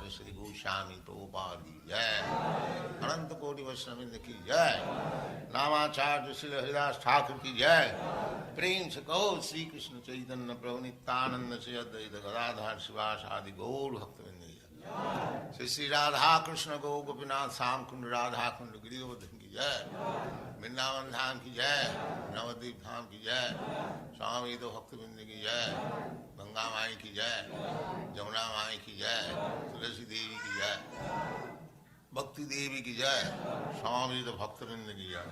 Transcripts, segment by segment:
Acharya Sri Goswami Prabhupada ki jai, Ananta Koti Vaishnavrinda ki jai, Namacharya Sri Haridas Thakur ki jai, Prem se kaho Sri Krishna Chaitanya Prabhu Nityananda Sri Advaita Gadadhar Sivas Adi Gaur Bhaktavinda ki jai, Sri Radha Krishna Gaur Gopinath Sam Kund Radha Kund Giridhardhan ki jai, Vrindavan Dham ki jai, Navadvip Dham ki jai, Swami Bhaktavinda ki jai, Ganga Mai ki jai, Jamuna Mai ki jai, Tulasi Devi ki jai, Bhakti Devi ki jai, Swami Bhaktavinda ki jai.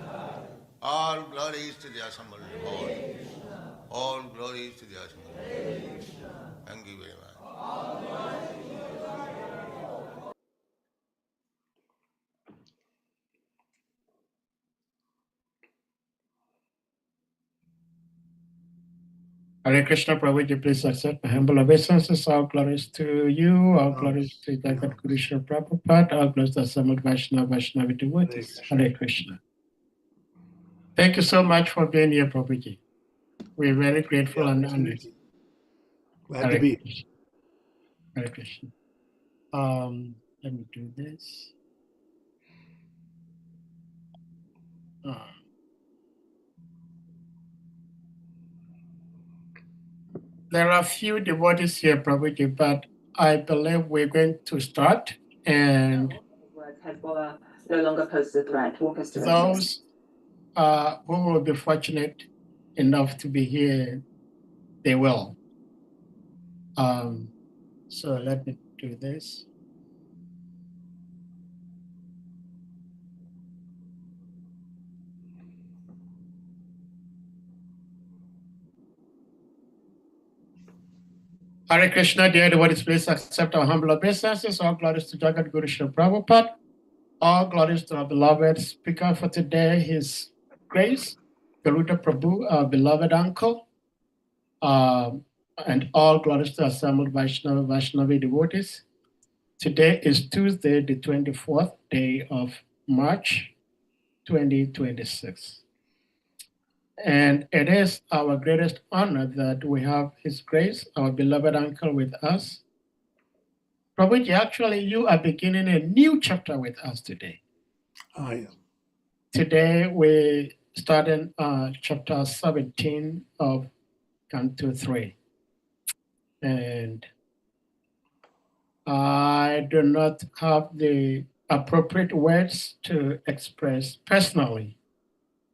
All glories to the assembled Lord. All glories to the assembled Lord. Thank you very much. Hare Krishna, Prabhuji, please accept my humble obeisances. All glories to you, all glories to Jagat Guru Srila Prabhupada, all glories to Samad Vaishnavi devotees. Hare Krishna. Thank you so much for being here, Prabhuji. We're very grateful and honored. Glad to be. Krishna. Hare Krishna. Let me do this. There are a few devotees here, Prabhuji, but I believe we're going to start. And Hezbollah no longer poses a threat. Those who will be fortunate enough to be here, they will. So let me do this. Hare Krishna, dear devotees, please accept our humble obeisances. All glories to Jagat Guru Srila Prabhupada. All glories to our beloved speaker for today, His Grace, Garuda Prabhu, our beloved uncle. And all glories to assembled Vaishnavi devotees. Today is Tuesday, the 24th day of March, 2026. And it is our greatest honor that we have His Grace, our beloved uncle, with us. Prabhuji, actually, you are beginning a new chapter with us today. I am. Today, we started chapter 17 of Canto 3. And I do not have the appropriate words to express personally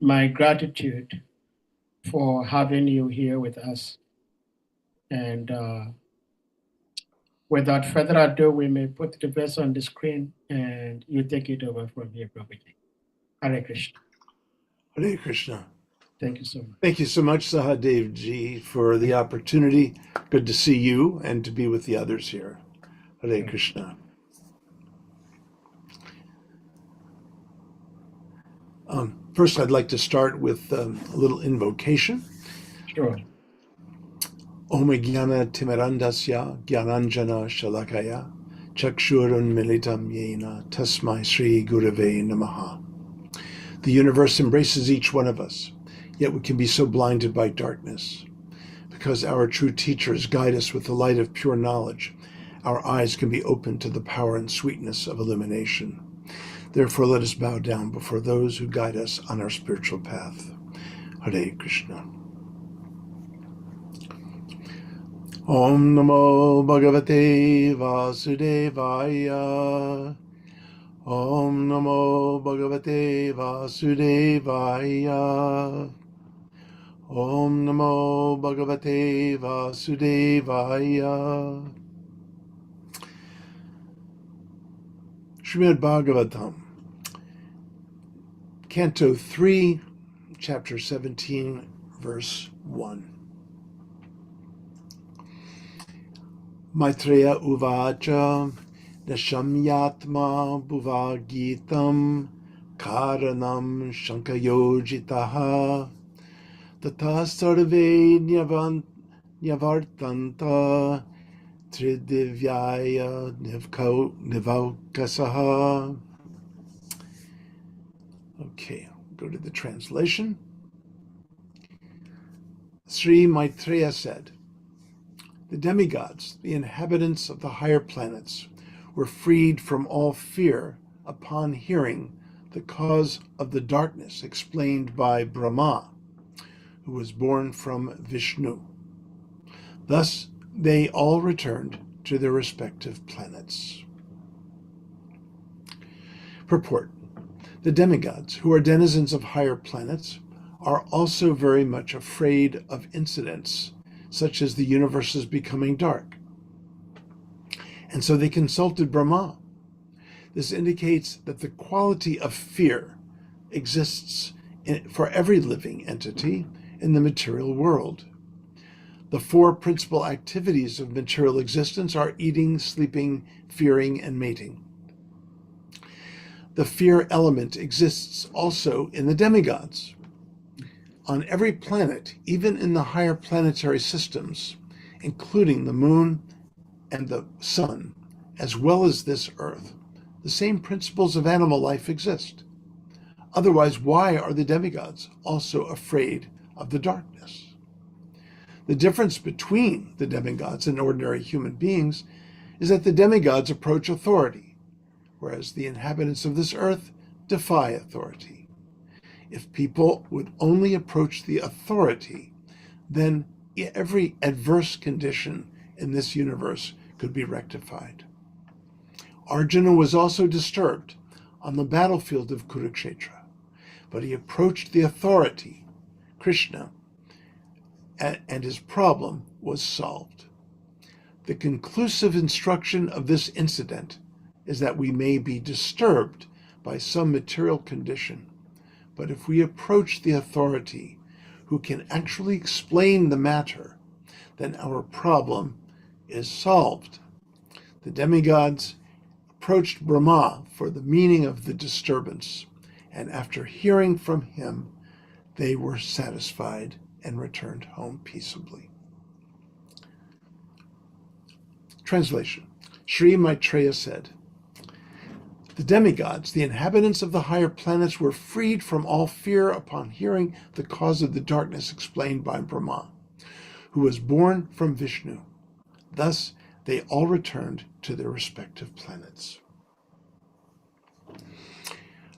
my gratitude for having you here with us. And without further ado, we may put the verse on the screen and you take it over from here, Prabhuji. Hare Krishna. Hare Krishna. Thank you so much. Thank you so much, Sahadev Ji, for the opportunity. Good to see you and to be with the others here. Hare Krishna. First, I'd like to start with a little invocation. Sure. Om Jnana Timirandasya Gyananjana Shalakaya Chakshurun Militam Yena Tasmai Sri Gurave Namaha. The universe embraces each one of us, yet we can be so blinded by darkness. Because our true teachers guide us with the light of pure knowledge, our eyes can be opened to the power and sweetness of illumination. Therefore, let us bow down before those who guide us on our spiritual path. Hare Krishna. Om Namo Bhagavate Vasudevaya. Om Namo Bhagavate Vasudevaya. Om Namo Bhagavate Vasudevaya. Srimad Bhagavatam, Canto 3, Chapter 17, Verse 1. Maitreya Uvacha Nashamyatma Bhuvagitam Karanam Shankayojitaha Tata Sarve Nyavartanta Tridivyaya Nivaukasaha. Okay, go to the translation. Sri Maitreya said, the demigods, the inhabitants of the higher planets, were freed from all fear upon hearing the cause of the darkness explained by Brahma, who was born from Vishnu. Thus, they all returned to their respective planets. Purport. The demigods, who are denizens of higher planets, are also very much afraid of incidents, such as the universe's becoming dark. And so they consulted Brahma. This indicates that the quality of fear exists for every living entity in the material world. The four principal activities of material existence are eating, sleeping, fearing, and mating. The fear element exists also in the demigods. On every planet, even in the higher planetary systems, including the moon and the sun, as well as this earth, the same principles of animal life exist. Otherwise, why are the demigods also afraid of the darkness? The difference between the demigods and ordinary human beings is that the demigods approach authority, whereas the inhabitants of this earth defy authority. If people would only approach the authority, then every adverse condition in this universe could be rectified. Arjuna was also disturbed on the battlefield of Kurukshetra, but he approached the authority, Krishna, and his problem was solved. The conclusive instruction of this incident is that we may be disturbed by some material condition, but if we approach the authority who can actually explain the matter, then our problem is solved. The demigods approached Brahma for the meaning of the disturbance, and after hearing from him, they were satisfied and returned home peaceably. Translation. Sri Maitreya said, the demigods, the inhabitants of the higher planets, were freed from all fear upon hearing the cause of the darkness explained by Brahma, who was born from Vishnu. Thus, they all returned to their respective planets.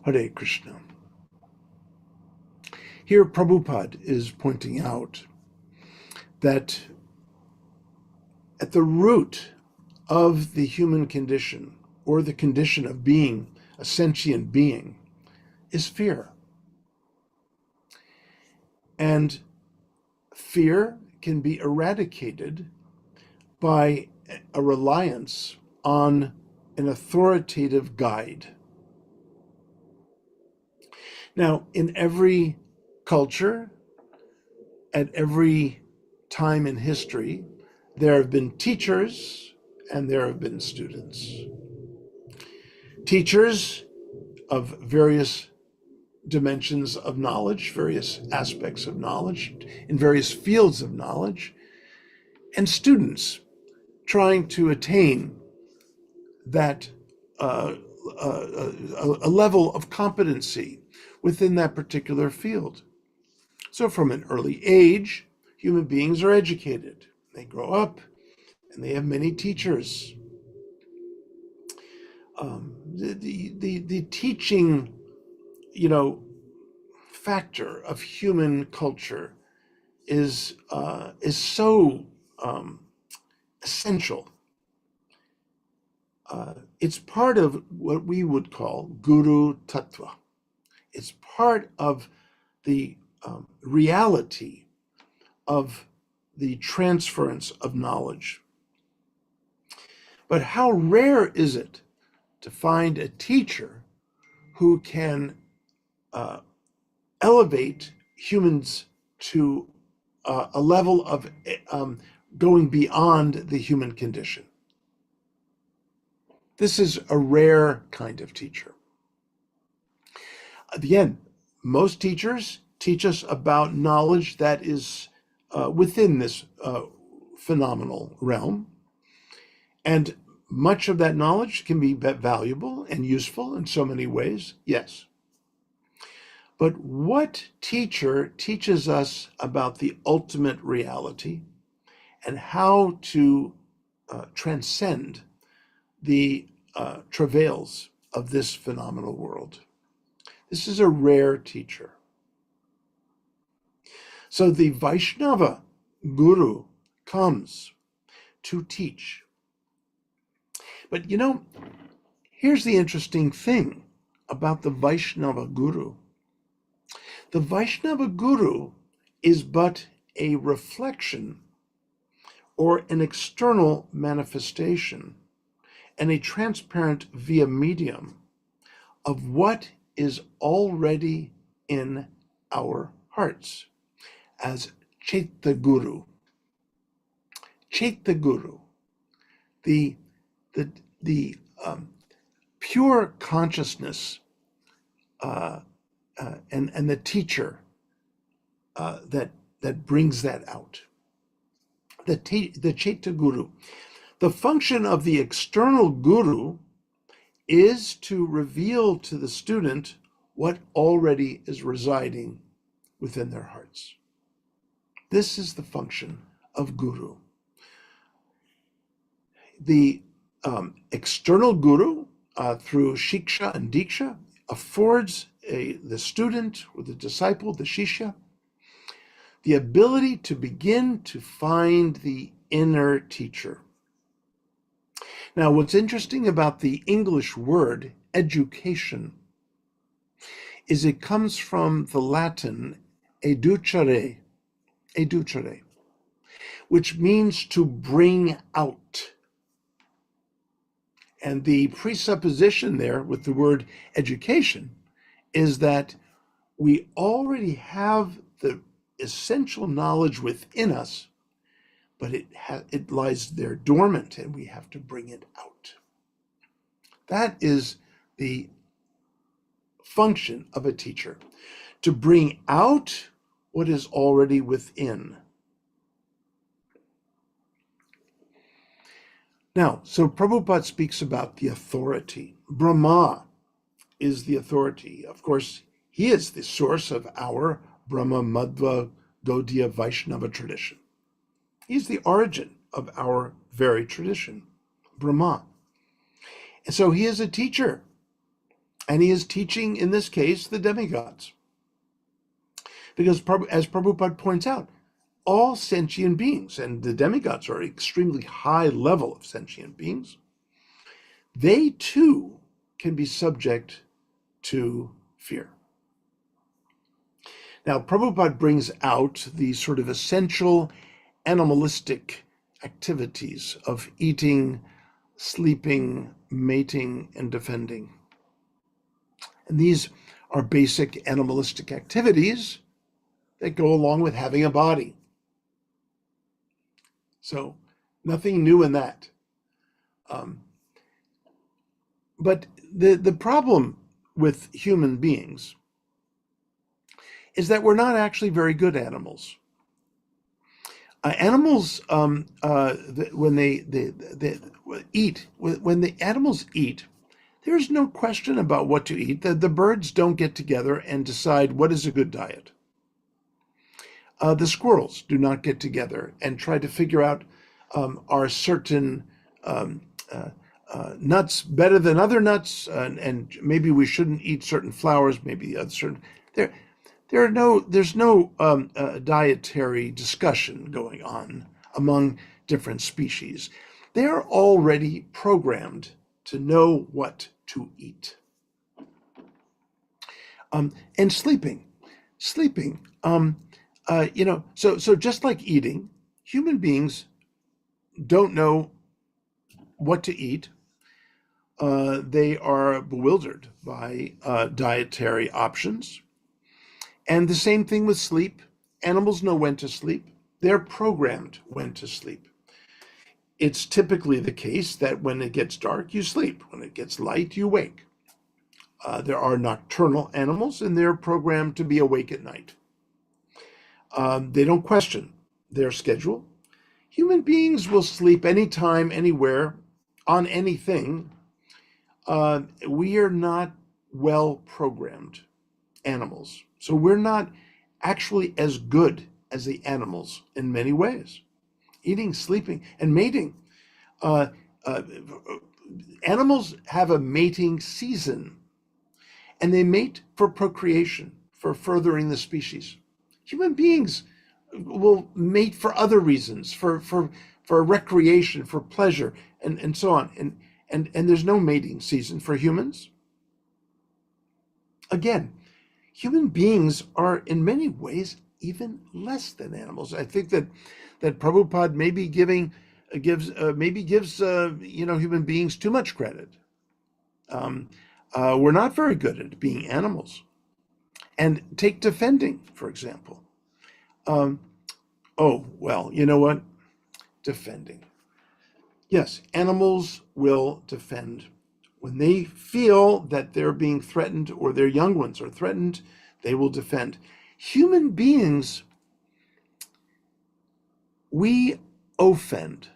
Hare Krishna. Here, Prabhupada is pointing out that at the root of the human condition, or the condition of being a sentient being, is fear. And fear can be eradicated by a reliance on an authoritative guide. Now, in every culture, at every time in history, there have been teachers and there have been students. Teachers of various dimensions of knowledge, various aspects of knowledge, in various fields of knowledge, and students trying to attain that a level of competency within that particular field. So from an early age, human beings are educated. They grow up and they have many teachers. The teaching, factor of human culture is so essential. It's part of what we would call Guru Tattva. It's part of the reality of the transference of knowledge. But how rare is it to find a teacher who can elevate humans to a level of going beyond the human condition? This is a rare kind of teacher. Again, most teachers teach us about knowledge that is within this phenomenal realm. And much of that knowledge can be valuable and useful in so many ways, yes. But what teacher teaches us about the ultimate reality and how to transcend the travails of this phenomenal world. This is a rare teacher. So the Vaishnava guru comes to teach. But here's the interesting thing about the Vaishnava guru. The Vaishnava guru is but a reflection or an external manifestation and a transparent via medium of what is already in our hearts as Chaitya Guru. Chaitya Guru, the pure consciousness and the teacher that brings that out. The Chaitya Guru. The function of the external guru is to reveal to the student what already is residing within their hearts. This is the function of guru. The external guru, through shiksha and diksha, affords the student or the disciple, the shishya, the ability to begin to find the inner teacher. Now, what's interesting about the English word education is it comes from the Latin educere, which means to bring out. And the presupposition there with the word education is that we already have the essential knowledge within us, but it lies there dormant and we have to bring it out. That is the function of a teacher, to bring out what is already within. Now, so Prabhupada speaks about the authority. Brahma is the authority. Of course, he is the source of our Brahma Madhva Gaudiya Vaishnava tradition. He's the origin of our very tradition, Brahma. And so he is a teacher, and he is teaching, in this case, the demigods. Because as Prabhupada points out, all sentient beings, and the demigods are an extremely high level of sentient beings, they too can be subject to fear. Now, Prabhupada brings out the sort of essential animalistic activities of eating, sleeping, mating, and defending. And these are basic animalistic activities that go along with having a body. So nothing new in that. But the problem with human beings is that we're not actually very good animals. Animals, when they eat, when the animals eat, there's no question about what to eat. The birds don't get together and decide what is a good diet. The squirrels do not get together and try to figure out, are certain nuts better than other nuts, and maybe we shouldn't eat certain flowers, maybe other certain. There's no dietary discussion going on among different species. They're already programmed to know what to eat. And sleeping. So just like eating, human beings don't know what to eat. They are bewildered by dietary options. And the same thing with sleep. Animals know when to sleep. They're programmed when to sleep. It's typically the case that when it gets dark, you sleep. When it gets light, you wake. There are nocturnal animals, and they're programmed to be awake at night. They don't question their schedule. Human beings will sleep anytime, anywhere, on anything. We are not well-programmed animals. So we're not actually as good as the animals in many ways. Eating, sleeping, and mating. animals have a mating season, and they mate for procreation, for furthering the species. Human beings will mate for other reasons, for recreation, for pleasure, and so on. And there's no mating season for humans. Again, human beings are in many ways even less than animals. I think that Prabhupada maybe gives human beings too much credit. We're not very good at being animals. And take defending, for example. Oh, well, you know what? Defending. Yes, animals will defend. When they feel that they're being threatened or their young ones are threatened, they will defend. Human beings, we offend.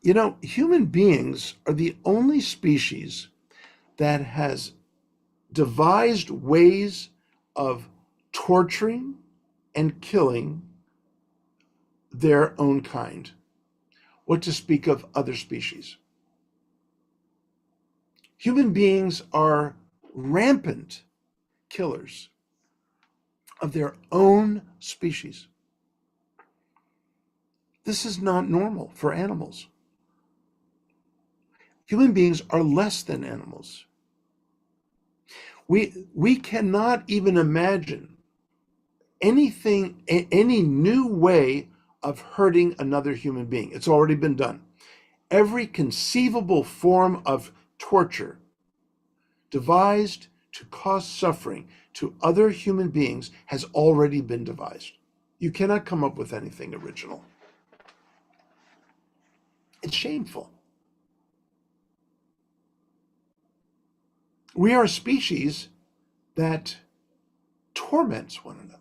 You know, human beings are the only species that has devised ways of torturing and killing their own kind. What to speak of other species? Human beings are rampant killers of their own species. This is not normal for animals. Human beings are less than animals. We cannot even imagine any new way of hurting another human being. It's already been done. Every conceivable form of torture devised to cause suffering to other human beings has already been devised. You cannot come up with anything original. It's shameful. We are a species that torments one another.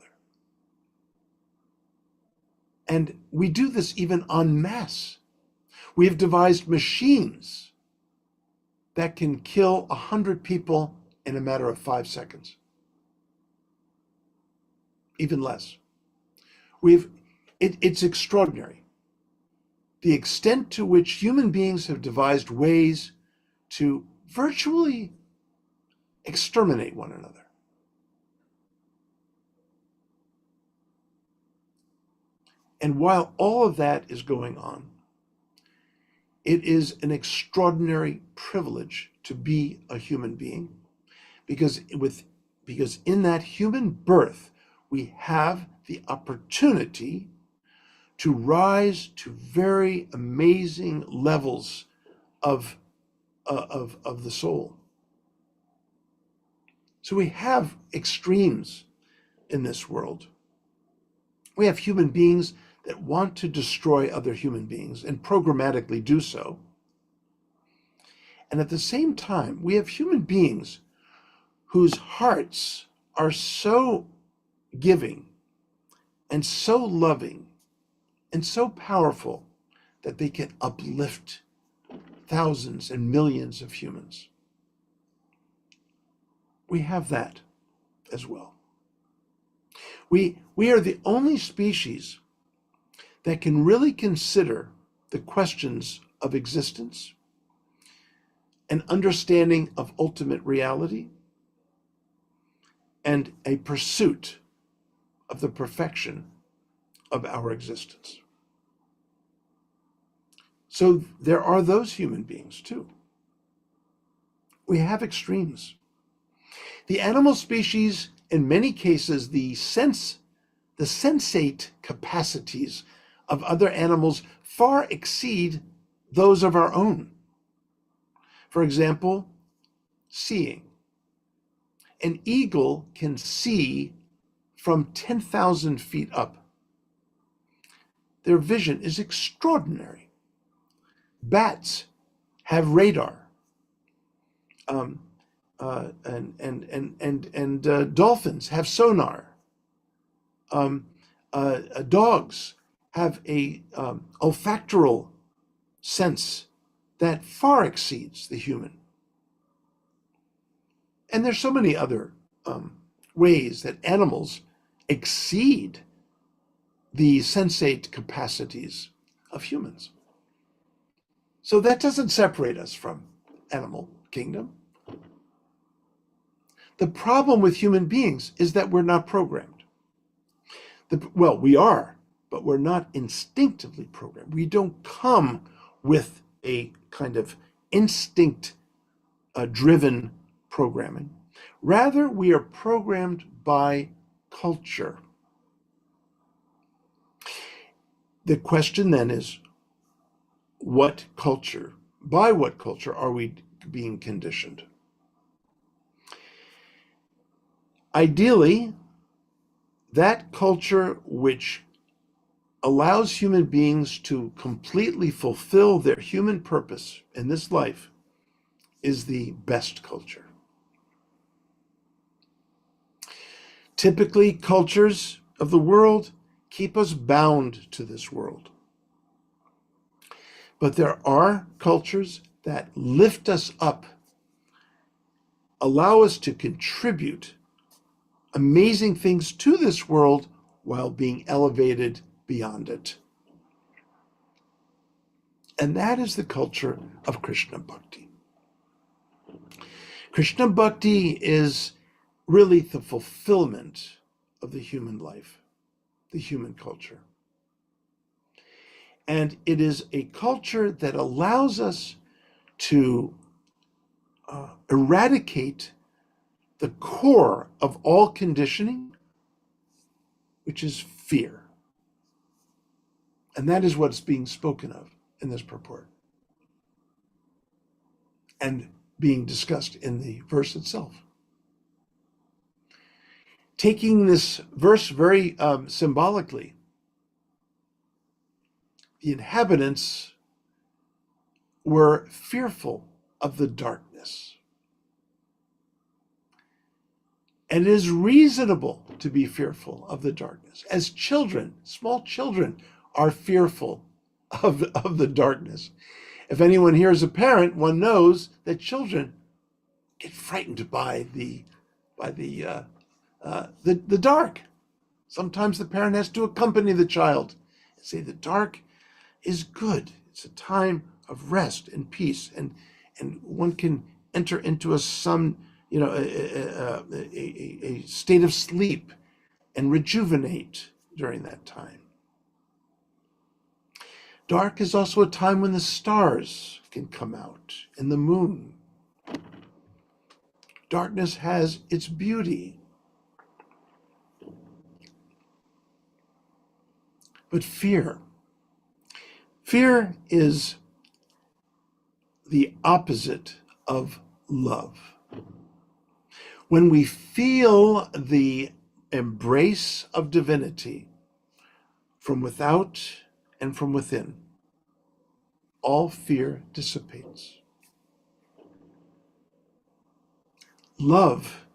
And we do this even en masse. We have devised machines that can kill 100 people in a matter of 5 seconds. Even less. It's extraordinary. The extent to which human beings have devised ways to virtually exterminate one another. And while all of that is going on, it is an extraordinary privilege to be a human being, because in that human birth, we have the opportunity to rise to very amazing levels of the soul. So we have extremes in this world. We have human beings that want to destroy other human beings and programmatically do so. And at the same time, we have human beings whose hearts are so giving and so loving and so powerful that they can uplift thousands and millions of humans. We have that as well. We are the only species that can really consider the questions of existence, an understanding of ultimate reality, and a pursuit of the perfection of our existence. So there are those human beings too. We have extremes. The animal species, in many cases, the sensate capacities of other animals far exceed those of our own. For example, seeing. An eagle can see from 10,000 feet up. Their vision is extraordinary. Bats have radar. Dolphins have sonar. Dogs have a olfactoral sense that far exceeds the human. And there's so many other ways that animals exceed the sensate capacities of humans. So that doesn't separate us from animal kingdom. The problem with human beings is that we're not programmed. Well, we are, but we're not instinctively programmed. We don't come with a kind of instinct-driven programming. Rather, we are programmed by culture. The question then is, what culture, by what culture are we being conditioned? Ideally, that culture which allows human beings to completely fulfill their human purpose in this life is the best culture. Typically, cultures of the world keep us bound to this world. But there are cultures that lift us up, allow us to contribute amazing things to this world while being elevated beyond it. And that is the culture of Krishna Bhakti. Krishna Bhakti is really the fulfillment of the human life, the human culture. And it is a culture that allows us to eradicate the core of all conditioning, which is fear. And that is what's being spoken of in this purport and being discussed in the verse itself. Taking this verse very symbolically, the inhabitants were fearful of the darkness. And it is reasonable to be fearful of the darkness. As children, small children are fearful of the darkness. If anyone here is a parent, one knows that children get frightened by the dark. Sometimes the parent has to accompany the child and say the dark is good. It's a time of rest and peace, and one can enter into a state of sleep and rejuvenate during that time. Dark is also a time when the stars can come out and the moon. Darkness has its beauty. But fear is the opposite of love. When we feel the embrace of divinity from without and from within, all fear dissipates. Love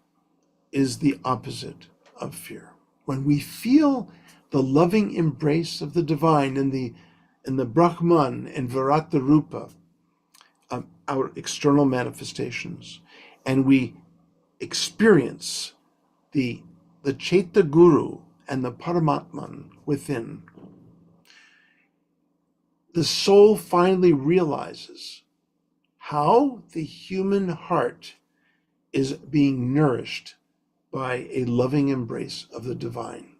is the opposite of fear. When we feel the loving embrace of the divine in the Brahman and Virata Rupa, our external manifestations, and we experience the Chaita Guru and the Paramatman within, the soul finally realizes how the human heart is being nourished by a loving embrace of the divine.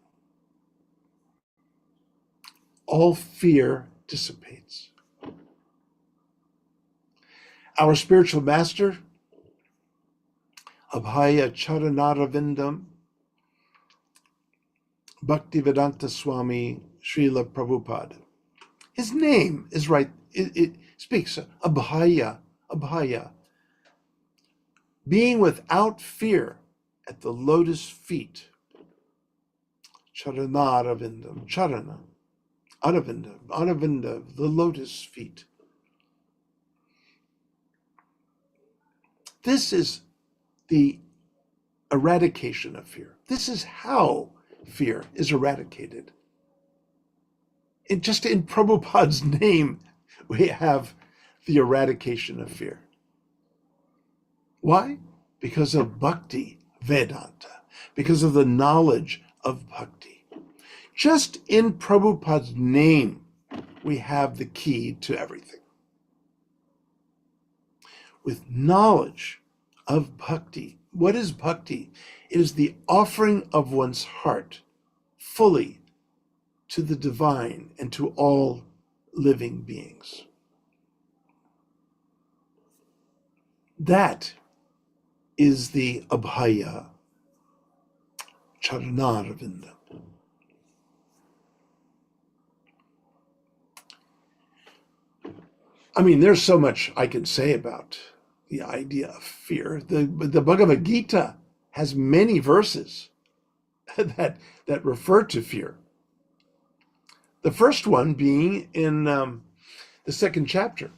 All fear dissipates. Our spiritual master, Abhaya Charanaravinda Bhaktivedanta Swami Srila Prabhupada. His name is right, it speaks, Abhaya, being without fear at the lotus feet. Charanaravinda, Charana, Aravinda, the lotus feet. This is the eradication of fear. This is how fear is eradicated. Just in Prabhupada's name, we have the eradication of fear. Why? Because of Bhakti Vedanta, because of the knowledge of Bhakti. Just in Prabhupada's name, we have the key to everything. with knowledge of bhakti. What is bhakti? It is the offering of one's heart fully to the divine and to all living beings. That is the Abhaya Charanaravinda. I mean, there's so much I can say about the idea of fear. The Bhagavad Gita has many verses that refer to fear. The first one being in the second chapter,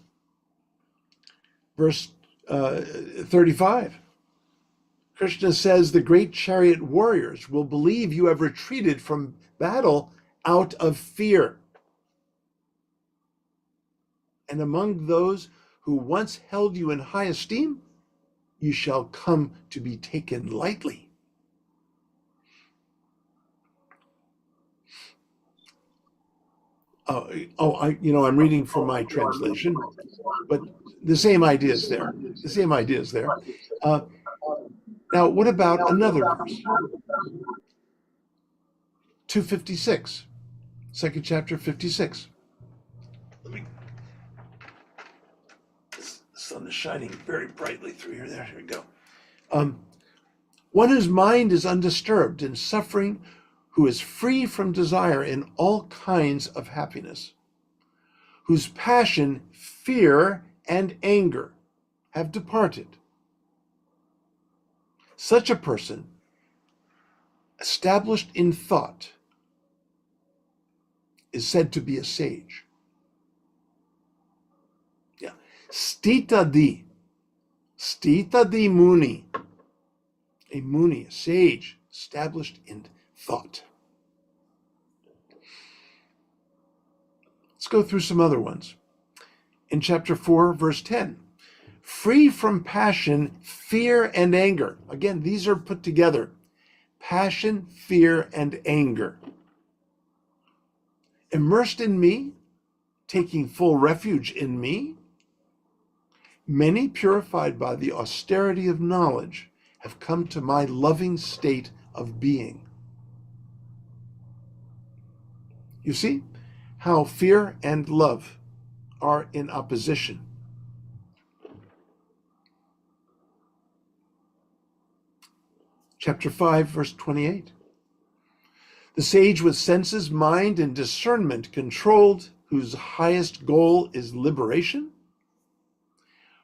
verse 35. Krishna says, the great chariot warriors will believe you have retreated from battle out of fear. And among those who once held you in high esteem, you shall come to be taken lightly. I'm reading from my translation, but the same idea is there. The same idea is there. Now, what about another verse? 256, second chapter, 56. The sun is shining very brightly through here. There we go. One whose mind is undisturbed in suffering, who is free from desire in all kinds of happiness, whose passion, fear, and anger have departed. Such a person, established in thought, is said to be a sage. Yeah. Stitadi Muni, a Muni, a sage, established in thought. Let's go through some other ones. In chapter 4, verse 10, free from passion, fear, and anger. Again, these are put together. Passion, fear, and anger. Immersed in me, taking full refuge in me, many purified by the austerity of knowledge have come to my loving state of being. You see how fear and love are in opposition. Chapter 5, verse 28. The sage with senses, mind, and discernment controlled, whose highest goal is liberation,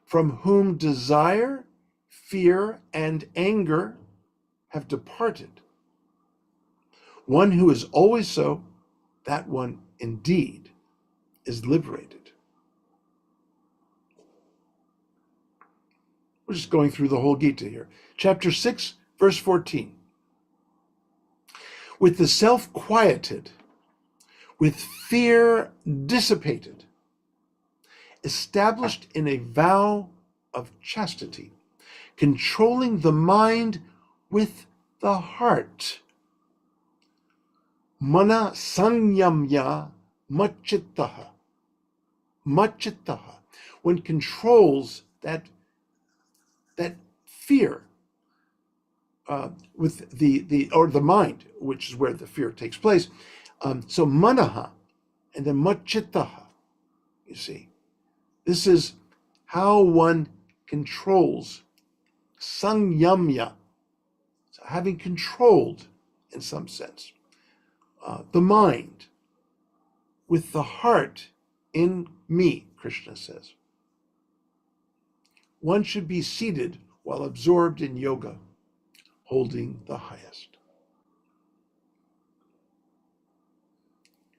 from whom desire, fear, and anger have departed. One who is always so, that one indeed is liberated. We're just going through the whole Gita here. Chapter 6, verse 14. With the self quieted, with fear dissipated, established in a vow of chastity, controlling the mind with the heart. Mana sanyamya machittaha. Machittaha. One controls that fear with the mind, which is where the fear takes place. So manaha and then machittaha, you see. This is how one controls sanyamya, so having controlled in some sense the mind with the heart in me, Krishna says. One should be seated while absorbed in yoga, holding the highest.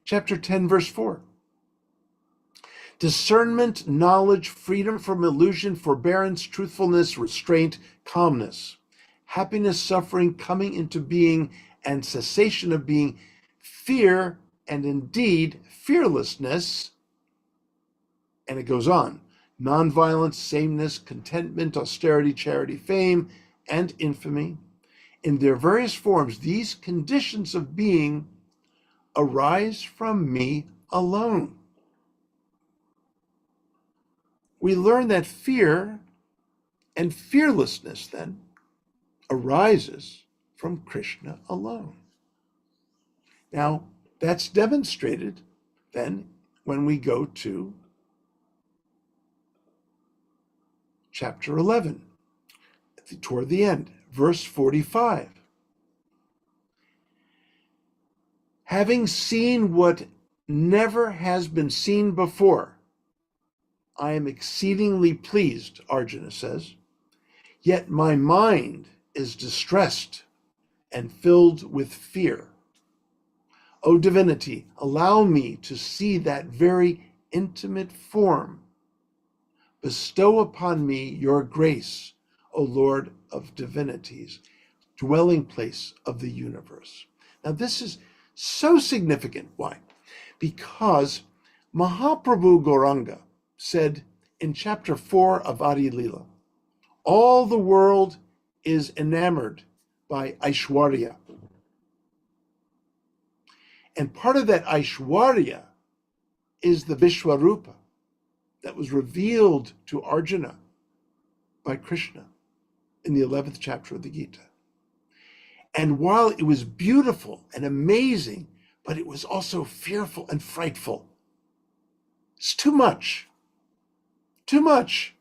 Chapter 10, verse 4. Discernment, knowledge, freedom from illusion, forbearance, truthfulness, restraint, calmness, happiness, suffering, coming into being, and cessation of being, fear, and indeed fearlessness. And it goes on. Nonviolence, sameness, contentment, austerity, charity, fame, and infamy. In their various forms, these conditions of being arise from me alone. We learn that fear And fearlessness then arises from Krishna alone. Now, that's demonstrated then when we go to chapter 11, toward the end, verse 45. Having seen what never has been seen before, I am exceedingly pleased, Arjuna says, yet my mind is distressed and filled with fear. O divinity, allow me to see that very intimate form. Bestow upon me your grace, O Lord of divinities, dwelling place of the universe. Now this is so significant. Why? Because Mahaprabhu Gauranga said in chapter 4 of Adi Lila, all the world is enamored by Aishwarya. And part of that Aishwarya is the Vishwarupa that was revealed to Arjuna by Krishna in the 11th chapter of the Gita. And while it was beautiful and amazing, but it was also fearful and frightful. It's too much. Too much.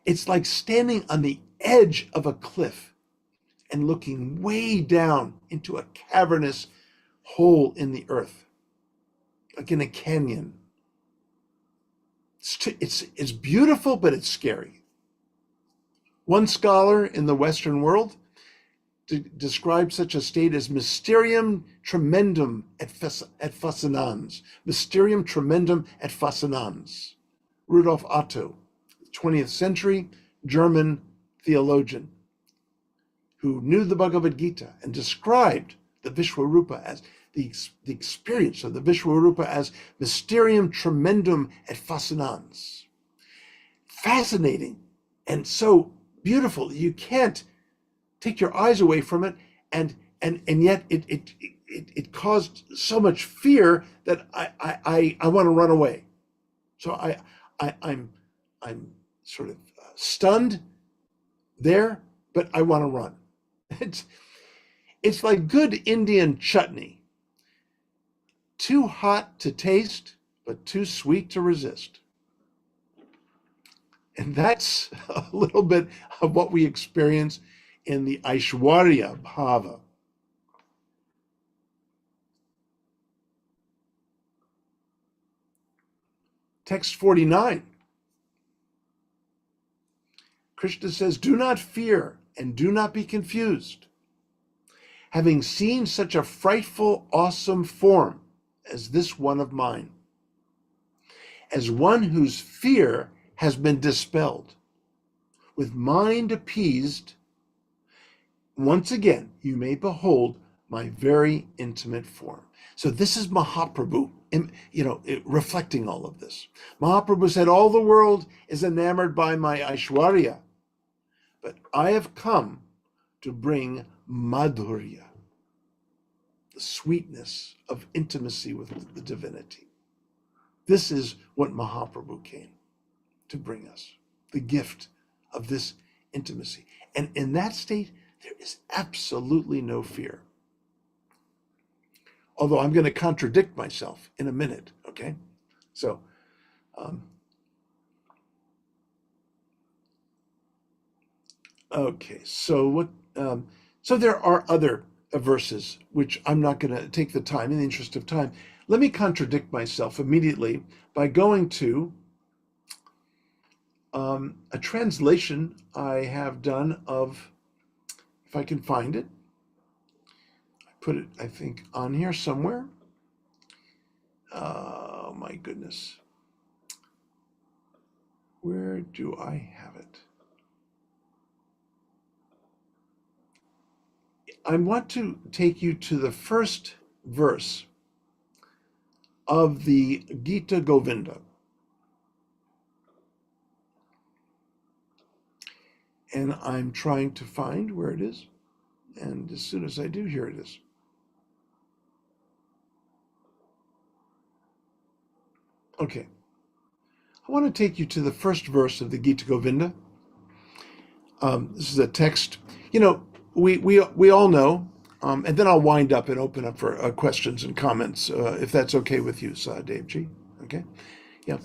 It's like standing on the edge of a cliff and looking way down into a cavernous hole in the earth, like in a canyon. It's beautiful, but it's scary. One scholar in the Western world described such a state as mysterium tremendum et fascinans. Mysterium tremendum et fascinans. Rudolf Otto, 20th century German theologian who knew the Bhagavad Gita and described the Vishwarupa as the experience of the Vishwarupa as mysterium tremendum et fascinans. Fascinating and so beautiful. You can't take your eyes away from it, and yet it caused so much fear that I want to run away. So I'm sort of stunned there, but I want to run. It's like good Indian chutney. Too hot to taste, but too sweet to resist. And that's a little bit of what we experience in the Aishwarya Bhava. Text 49. Krishna says, do not fear and do not be confused. Having seen such a frightful, awesome form as this one of mine, as one whose fear has been dispelled, with mind appeased, once again, you may behold my very intimate form. So this is Mahaprabhu, reflecting all of this. Mahaprabhu said, all the world is enamored by my Aishwarya, but I have come to bring Madhurya, the sweetness of intimacy with the divinity. This is what Mahaprabhu came to bring us, the gift of this intimacy. And in that state, there is absolutely no fear. Although I'm going to contradict myself in a minute, okay? So, so there are other verses which I'm not going to take the time, in the interest of time. Let me contradict myself immediately by going to a translation I have done of, if I can find it, I put it, I think, on here somewhere. Oh my goodness. Where do I have it? I want to take you to the first verse of the Gita Govinda. And I'm trying to find where it is. And as soon as I do, here it is. Okay. I want to take you to the first verse of the Gita Govinda. This is a text, we all know, and then I'll wind up and open up for questions and comments, if that's okay with you, Sahadevji. Okay? Yeah.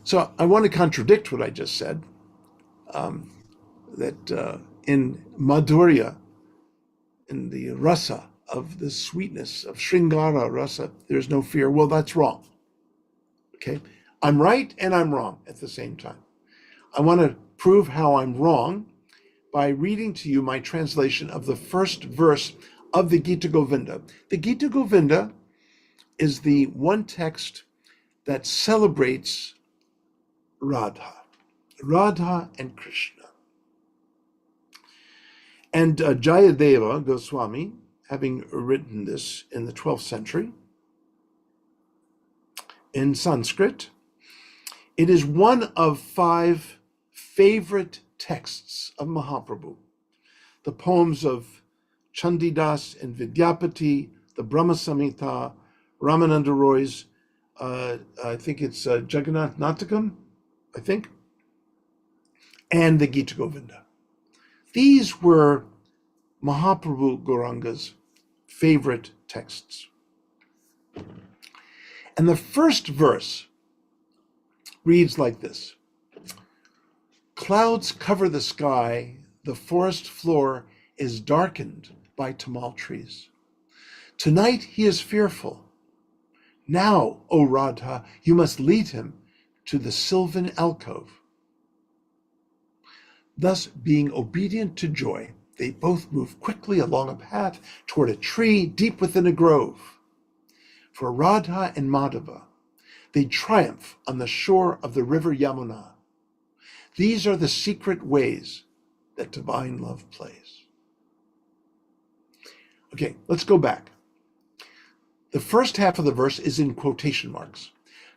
So I want to contradict what I just said, that in Madhurya, in the rasa of the sweetness of Sringara rasa, there's no fear. Well, that's wrong. Okay? I'm right and I'm wrong at the same time. I want to prove how I'm wrong by reading to you my translation of the first verse of the Gita Govinda. The Gita Govinda is the one text that celebrates Radha and Krishna. And Jayadeva Goswami, having written this in the 12th century in Sanskrit, it is one of 5 favorite texts of Mahaprabhu. The poems of Chandidas and Vidyapati, the Brahma Samhita, Ramananda Roy's, I think it's Jagannath Natakam, I think, and the Gita Govinda. These were Mahaprabhu Gauranga's favorite texts. And the first verse reads like this: clouds cover the sky, the forest floor is darkened by tamal trees. Tonight he is fearful. Now, O Radha, you must lead him to the sylvan alcove. Thus, being obedient to joy, they both move quickly along a path toward a tree deep within a grove. For Radha and Madhava, they triumph on the shore of the river Yamuna. These are the secret ways that divine love plays. Okay, let's go back. The first half of the verse is in quotation marks.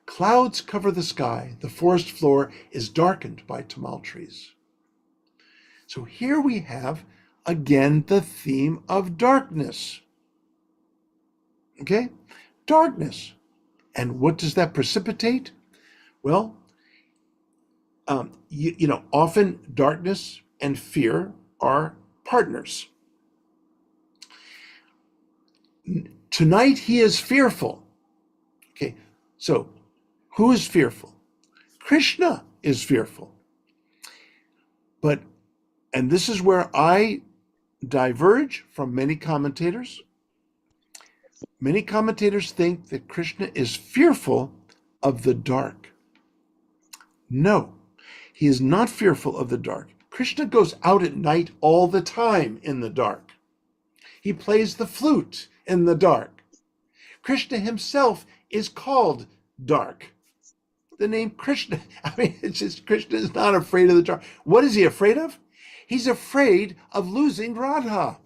Clouds cover the sky, the forest floor is darkened by tamal trees. So here we have, again, the theme of darkness. Okay? Darkness. And what does that precipitate? Well, often darkness and fear are partners. Tonight he is fearful. Okay, so who is fearful? Krishna is fearful. And this is where I diverge from many commentators. Many commentators think that Krishna is fearful of the dark. No, he is not fearful of the dark. Krishna goes out at night all the time in the dark. He plays the flute in the dark. Krishna himself is called dark. The name Krishna, it's just Krishna is not afraid of the dark. What is he afraid of? He's afraid of losing Radha.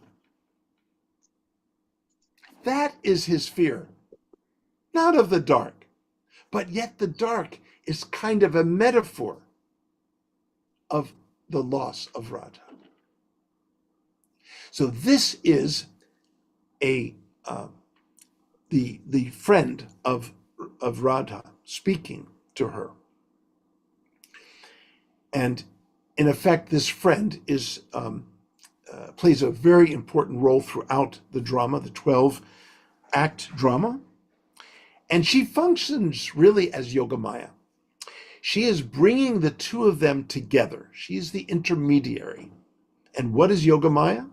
That is his fear, not of the dark. But yet the dark is kind of a metaphor of the loss of Radha. So this is the friend of Radha speaking to her. And in effect, this friend plays a very important role throughout the drama, the 12-act drama. And she functions really as Yogamaya. She is bringing the two of them together. She is the intermediary. And what is Yogamaya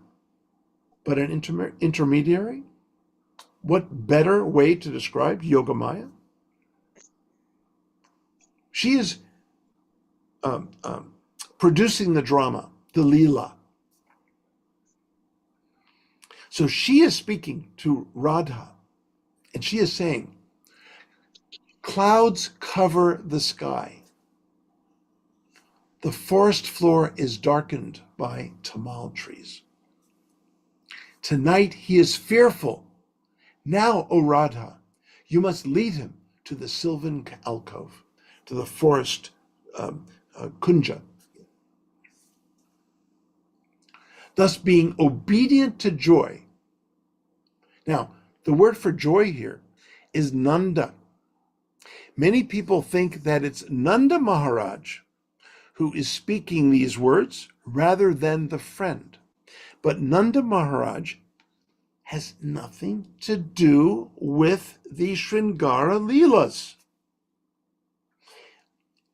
but an intermediary? What better way to describe Yogamaya? She is producing the drama, the Leela. So she is speaking to Radha, and she is saying, clouds cover the sky. The forest floor is darkened by tamal trees. Tonight he is fearful. Now, O Radha, you must lead him to the sylvan alcove, to the forest kunja. Thus being obedient to joy. Now, the word for joy here is nanda. Many people think that it's Nanda Maharaj who is speaking these words rather than the friend. But Nanda Maharaj has nothing to do with the Sringara Leelas.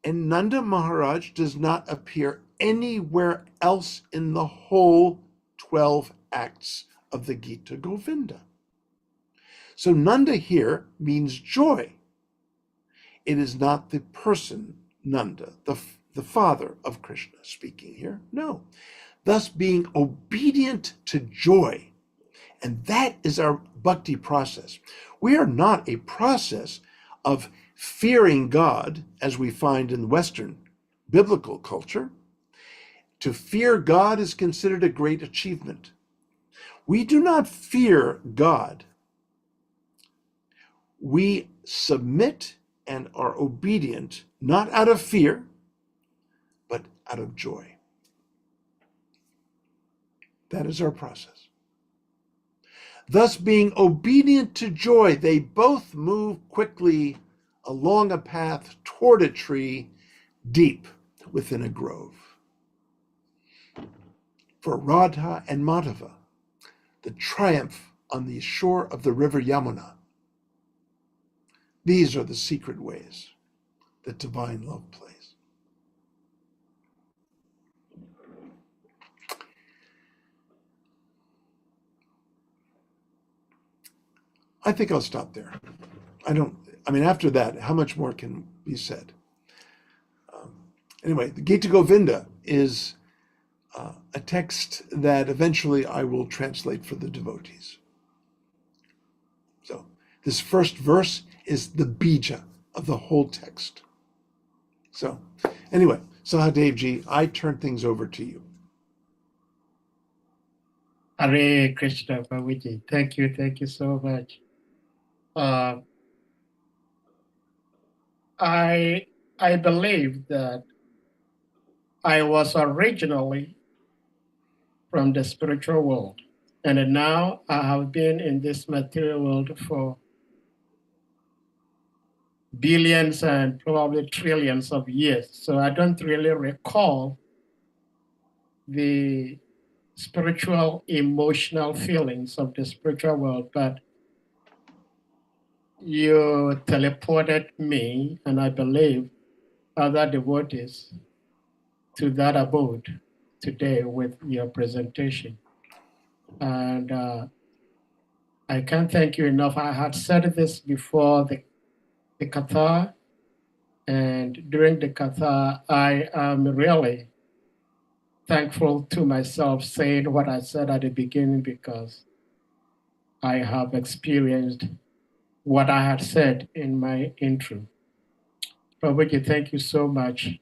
And Nanda Maharaj does not appear anywhere else in the whole 12 acts of the Gita Govinda. So Nanda here means joy. It is not the person Nanda, the father of Krishna speaking here. No. Thus being obedient to joy. And that is our bhakti process. We are not a process of fearing God, as we find in Western biblical culture. To fear God is considered a great achievement. We do not fear God. We submit and are obedient, not out of fear, but out of joy. That is our process. Thus, being obedient to joy, they both move quickly along a path toward a tree deep within a grove. For Radha and Madhava, the triumph on the shore of the river Yamuna. These are the secret ways that divine love plays. I think I'll stop there. After that, how much more can be said? Anyway, the Gita Govinda is a text that eventually I will translate for the devotees. So this first verse is the bija of the whole text. So anyway, Sahadevji, I turn things over to you. Hare Krishna, Prabhuji. Thank you so much. I believe that I was originally from the spiritual world, and now I have been in this material world for billions and probably trillions of years. So I don't really recall the spiritual, emotional feelings of the spiritual world, but you teleported me, and I believe other devotees, to that abode today with your presentation. And I can't thank you enough. I had said this before the Katha, and during the Katha, I am really thankful to myself saying what I said at the beginning, because I have experienced what I had said in my intro. Prabhuji, thank you so much.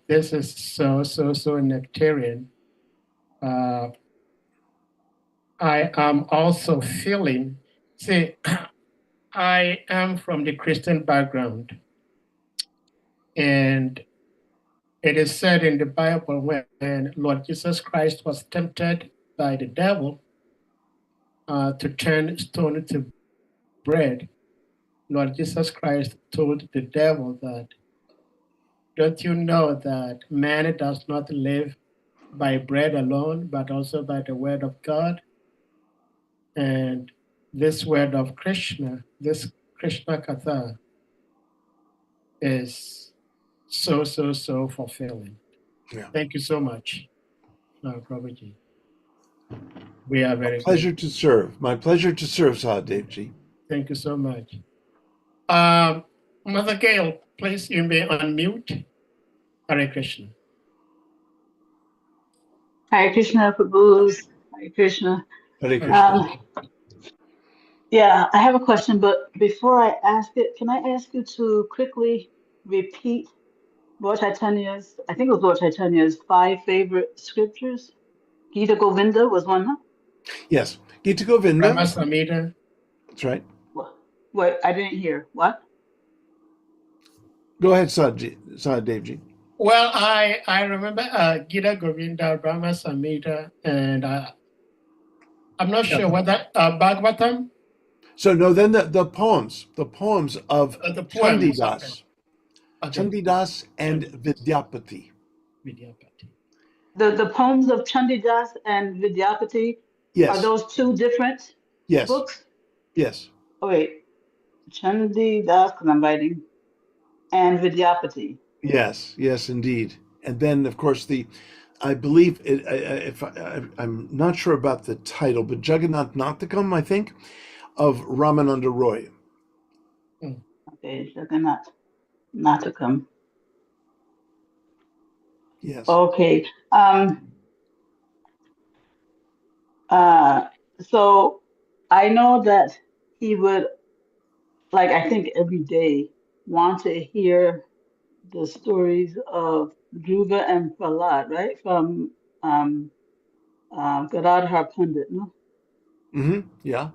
This is so nectarian. I am also feeling, see, I am from the Christian background, and it is said in the Bible when Lord Jesus Christ was tempted by the devil to turn stone to bread, Lord Jesus Christ told the devil that, don't you know that man does not live by bread alone, but also by the word of God? And this word of Krishna, this Krishna Katha, is so fulfilling. Yeah. Thank you so much, Prabhuji. We are very Pleasure to serve. My pleasure to serve, Sahadevji. Thank you so much. Mother Gail, please, you may unmute. Hare Krishna. Hare Krishna, Prabhus. Hare Krishna. Hare Krishna. Yeah, I have a question, but before I ask it, can I ask you to quickly repeat Lord Chaitanya's, I think it was Lord Chaitanya's 5 favorite scriptures? Gita Govinda was one, huh? Yes, Gita Govinda. Brahma Samhita. That's right. What? I didn't hear. What? Go ahead, Sahadevji. Well, I remember Gita Govinda, Brahma Samhita, and I'm not sure whether Bhagavatam. So no, then the poems of The poems, Chandidas, okay. Chandidas and Vidyapati. Vidyapati. The poems of Chandidas and Vidyapati, are Yes, those two different yes, books? yes, Oh, wait, Chandidas, because I'm writing, and Vidyapati. yes, yes, indeed. And then, of course, I believe it. I'm not sure about the title, but Jagannath Natakam, I think, of Ramananda Roy. Okay, Jagannath Natakam. Yes. Okay. So I know that he would, like, I think every day, want to hear the stories of Dhruva and Prahlad, right? From Gadadhar Pandit, no? Mm-hmm. Yeah.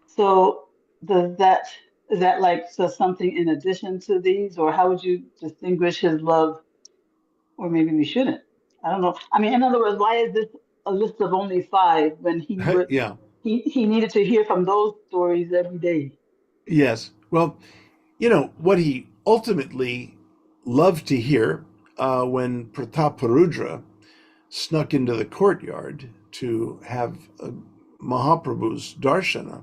So does that, is that like so something in addition to these, or how would you distinguish his love? Or maybe we shouldn't. I don't know. I mean, in other words, why is this a list of only five when he would Yeah. he needed to hear from those stories every day? Yes. Well, what he ultimately loved to hear when Prataparudra snuck into the courtyard to have Mahaprabhu's darshana.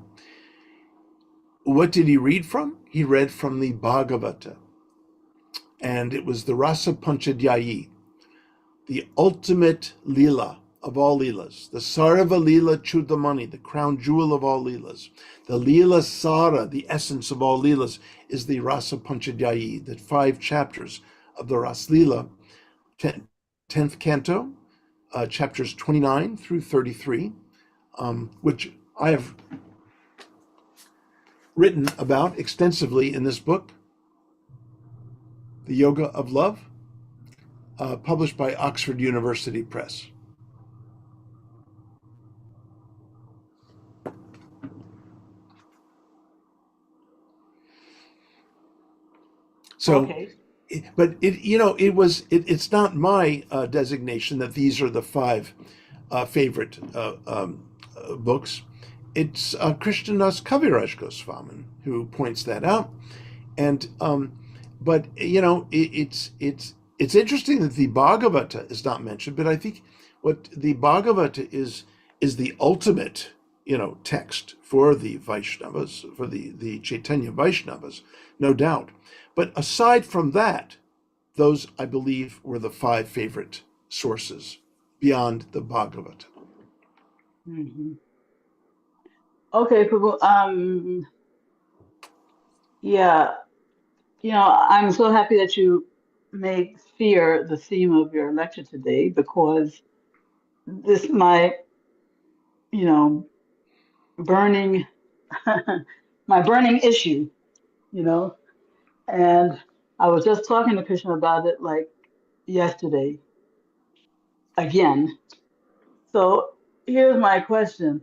What did he read from? He read from the Bhagavata. And it was the Rasa Panchadhyayi, the ultimate Leela of all Leelas, the Sarva Leela Chudamani, the crown jewel of all Leelas. The Leela Sara, the essence of all Leelas, is the Rasa Panchadhyayi, the 5 chapters of the Ras Leela, 10th canto, chapters 29 through 33, which I have written about extensively in this book, The Yoga of Love, published by Oxford University Press. So, Okay. but it's not my designation that these are the 5 favorite books. It's Krishnadas Kaviraj Goswamin who points that out, and but it's interesting that the Bhagavata is not mentioned. But I think what the Bhagavata is the ultimate text for the Vaishnavas, for the Chaitanya Vaishnavas, no doubt. But aside from that, those I believe were the 5 favorite sources beyond the Bhagavata. Mm-hmm. Okay, Prabhu. Yeah, I'm so happy that you made fear the theme of your lecture today, because this my burning my burning issue, you know. And I was just talking to Krishna about it like yesterday again. So here's my question.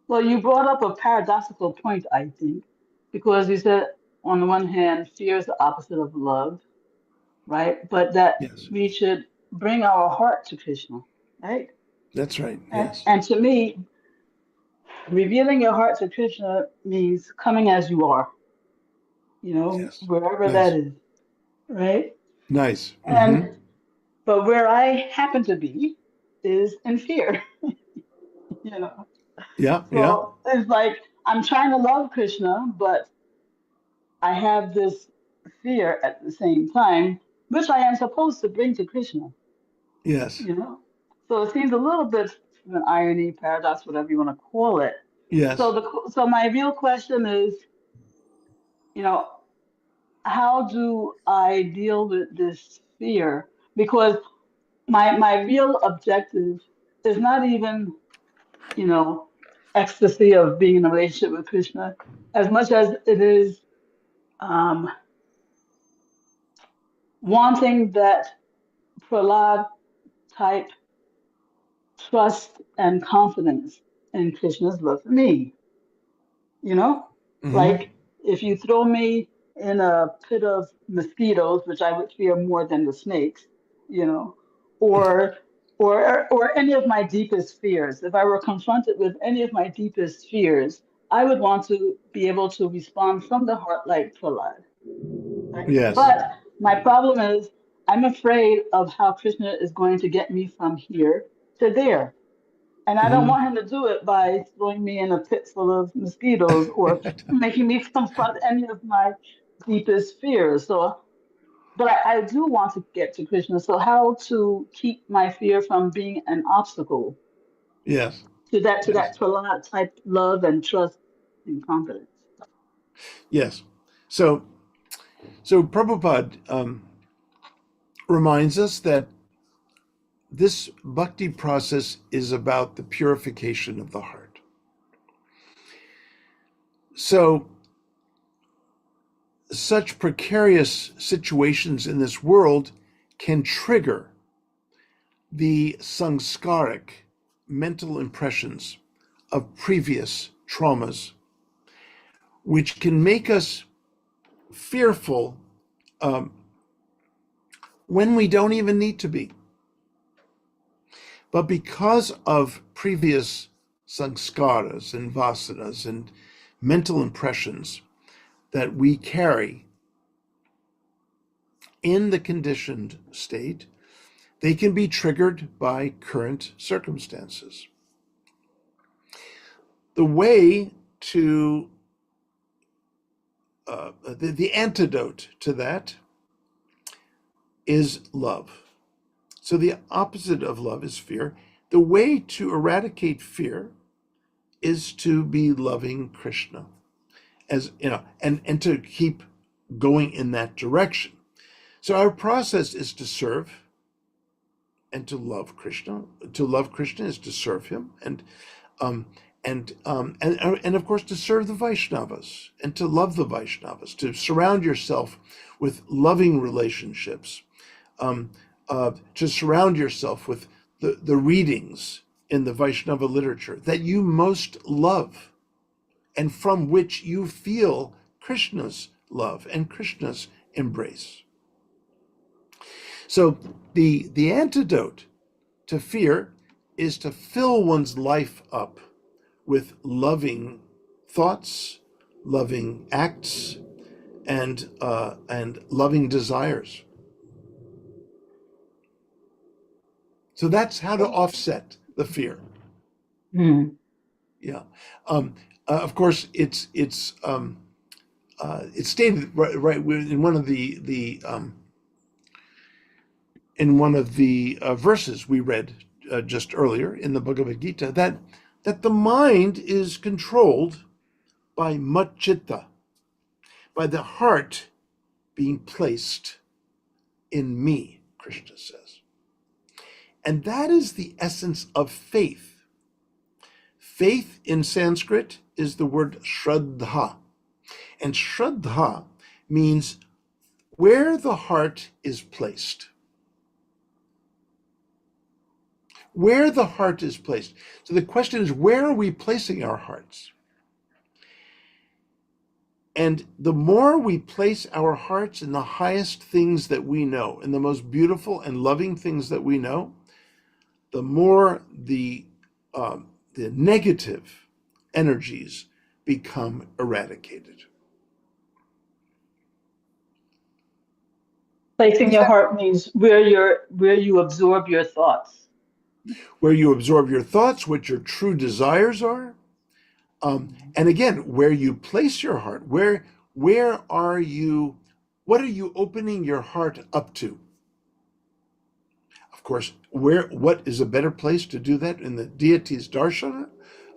Well, you brought up a paradoxical point, I think, because you said on the one hand, fear is the opposite of love, right? But that Yes, we should bring our heart to Krishna, right? that's right. And Yes, and to me, revealing your heart to Krishna means coming as you are, yes. wherever that Nice, is, right? nice. Mm-hmm. And but where I happen to be is in fear, you know. Yeah, yeah. So it's like I'm trying to love Krishna, but I have this fear at the same time, which I am supposed to bring to Krishna, Yes, you know. So it seems a little bit of an irony, paradox, whatever you want to call it. yes, So my real question is, you know, how do I deal with this fear? Because my real objective is not even, you know, ecstasy of being in a relationship with Krishna, as much as it is um, wanting that Prahlad type trust and confidence in Krishna's love for me. You know, mm-hmm. like if you throw me in a pit of mosquitoes, which I would fear more than the snakes, you know, or or any of my deepest fears, if I were confronted with any of my deepest fears, I would want to be able to respond from the heart like Prahlad. Right? Yes. But my problem is I'm afraid of how Krishna is going to get me from here to there. And I don't Mhm. want him to do it by throwing me in a pit full of mosquitoes or making me confront any of my deepest fears. So, but I do want to get to Krishna. So, how to keep my fear from being an obstacle Yes. to that Yes. Prahlad type love and trust and confidence? Yes. So Prabhupada reminds us that this bhakti process is about the purification of the heart. So such precarious situations in this world can trigger the samskaric mental impressions of previous traumas, which can make us fearful when we don't even need to be. But because of previous sanskaras and vasanas and mental impressions that we carry in the conditioned state, they can be triggered by current circumstances. The way to, the antidote to that is love. So the opposite of love is fear. The way to eradicate fear is to be loving Krishna, as you know, and to keep going in that direction. So our process is to serve and to love Krishna. To love Krishna is to serve him, and of course to serve the Vaishnavas and to love the Vaishnavas, to surround yourself with loving relationships, to surround yourself with the readings in the Vaishnava literature that you most love and from which you feel Krishna's love and Krishna's embrace. So the antidote to fear is to fill one's life up with loving thoughts, loving acts, and loving desires. So that's how to offset the fear. Mm. Yeah. Of course, it's stated right in one of the verses we read just earlier in the Bhagavad Gita that the mind is controlled by machitta, by the heart being placed in me, Krishna says. And that is the essence of faith. Faith in Sanskrit is the word shraddha. And shraddha means where the heart is placed. Where the heart is placed. So the question is, where are we placing our hearts? And the more we place our hearts in the highest things that we know, in the most beautiful and loving things that we know, the more the negative energies become eradicated. Placing your heart means where you absorb your thoughts. Where you absorb your thoughts, what your true desires are, and again, where you place your heart. Where are you? What are you opening your heart up to? Of course, what is a better place to do that in the deity's darshana,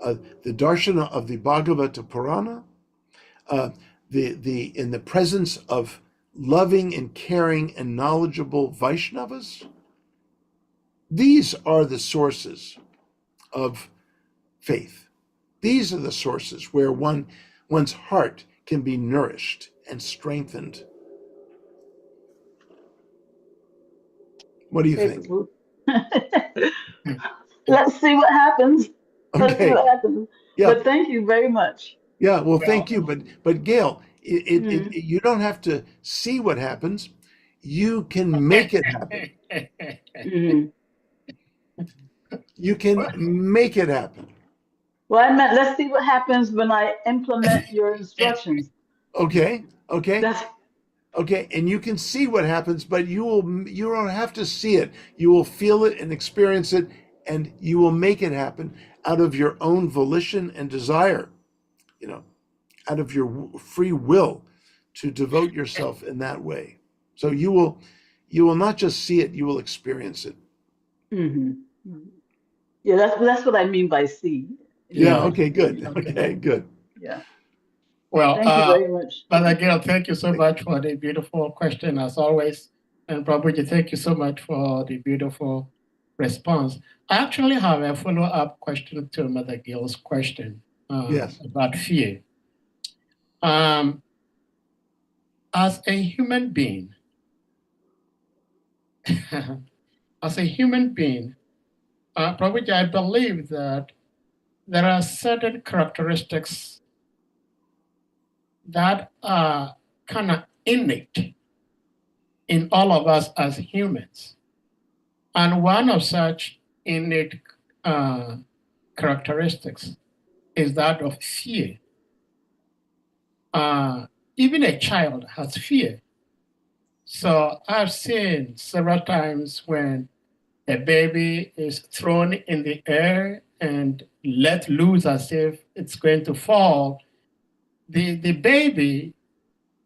the darshana of the Bhagavata Purana, in the presence of loving and caring and knowledgeable Vaishnavas. These are the sources of faith. These are the sources where one's heart can be nourished and strengthened. What do you think? Let's see what happens. Let's see Okay. what happens. Yeah. But thank you very much. Yeah. Well, thank you. But Gail, you don't have to see what happens. You can make it happen. Mhm. You can make it happen. Well, I meant let's see what happens when I implement your instructions. Okay. That's Okay, and you can see what happens, but you don't have to see it. You will feel it and experience it, and you will make it happen out of your own volition and desire, you know, out of your free will to devote yourself in that way. So you will not just see it, you will experience it. hmm Yeah, that's what I mean by see. Yeah, Yeah. okay, good. Okay. Okay, good. Yeah. Well, Thank you very much. Brother Gail, thank you so much for the beautiful question as always. And Prabhuji, thank you so much for the beautiful response. I actually have a follow-up question to Mother Gail's question Yes. about fear. As a human being, Prabhuji, I believe that there are certain characteristics that are kind of innate in all of us as humans. And one of such innate characteristics is that of fear. Even a child has fear. So I've seen several times when a baby is thrown in the air and let loose as if it's going to fall, the baby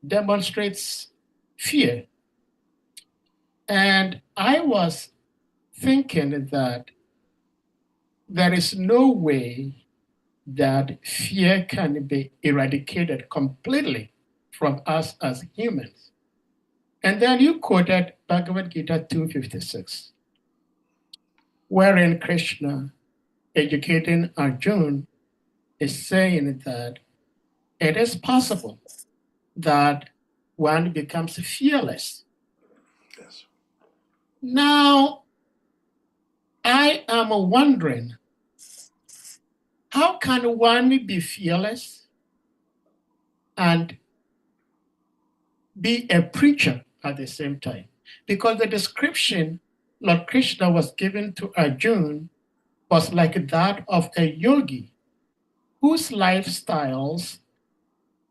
demonstrates fear. And I was thinking that there is no way that fear can be eradicated completely from us as humans. And then you quoted Bhagavad Gita 256, wherein Krishna, educating Arjuna, is saying that it is possible that one becomes fearless. Yes. Now, I am wondering, how can one be fearless and be a preacher at the same time? Because the description Lord Krishna was given to Arjuna was like that of a yogi whose lifestyles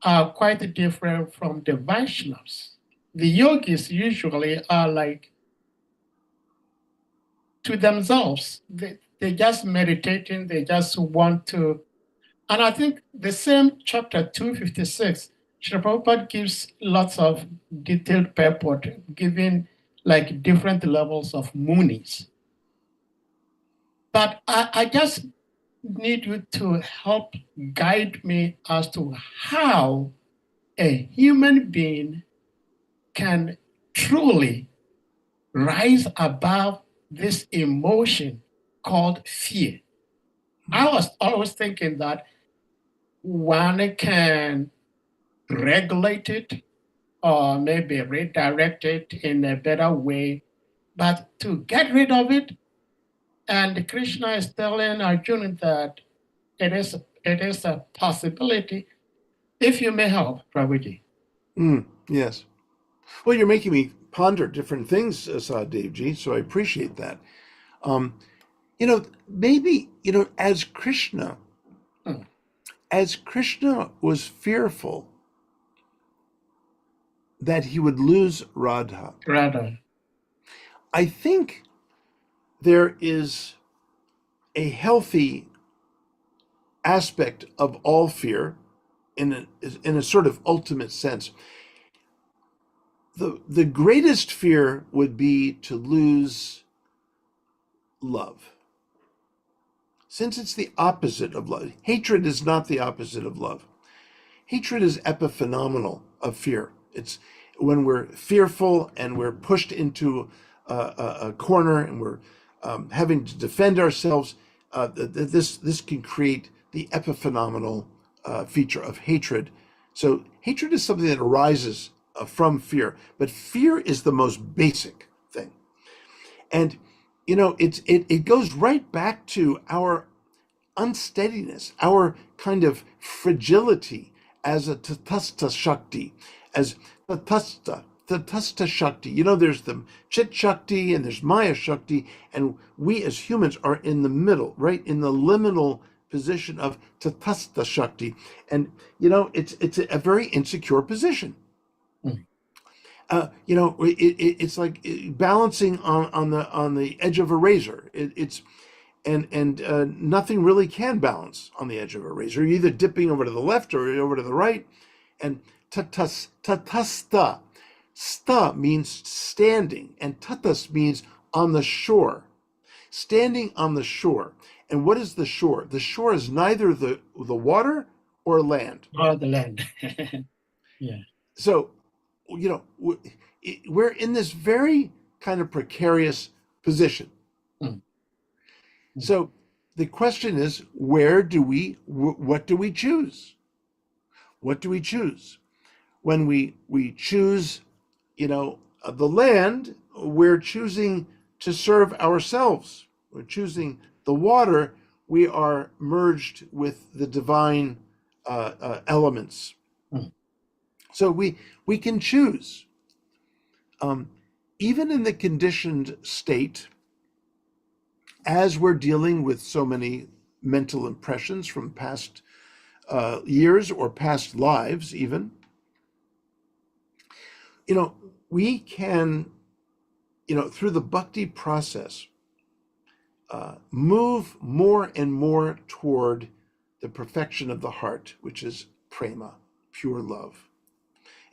are quite different from the Vaishnavas. The yogis usually are like to themselves. They just meditating, they just want to. And I think the same chapter 256, Srila Prabhupada gives lots of detailed purport, giving like different levels of munis. But I just need you to help guide me as to how a human being can truly rise above this emotion called fear. I was always thinking that one can regulate it or maybe redirect it in a better way, but to get rid of it, and Krishna is telling Arjuna that it is a possibility, if you may help, Prabhuji. Yes. Well, you're making me ponder different things, Sadhevji, so I appreciate that. Maybe, as Krishna was fearful that he would lose Radha, I think there is a healthy aspect of all fear in a sort of ultimate sense. The greatest fear would be to lose love. Since it's the opposite of love, hatred is not the opposite of love. Hatred is epiphenomenal of fear. It's when we're fearful and we're pushed into a corner and we're having to defend ourselves. This can create the epiphenomenal feature of hatred. So hatred is something that arises from fear, but fear is the most basic thing. And it goes right back to our unsteadiness, our kind of fragility as a tatastha shakti, as tatastha shakti. There's the chit shakti and there's maya shakti, and we as humans are in the middle, right in the liminal position of tatastha shakti. And, you know, it's a very insecure position. You know, it's like balancing on the edge of a razor. Nothing really can balance on the edge of a razor. You're either dipping over to the left or over to the right. And tatastha, sta means standing, and tatas means on the shore, standing on the shore. And what is the shore? The shore is neither the water or land. Or the land. Yeah. So, you know, we're in this very kind of precarious position. So the question is, what do we choose? What do we choose? When we choose, you know, the land, we're choosing to serve ourselves. We're choosing the water, we are merged with the divine elements. So we can choose. Even in the conditioned state, as we're dealing with so many mental impressions from past years or past lives even, you know, we can, you know, through the bhakti process, move more and more toward the perfection of the heart, which is prema, pure love.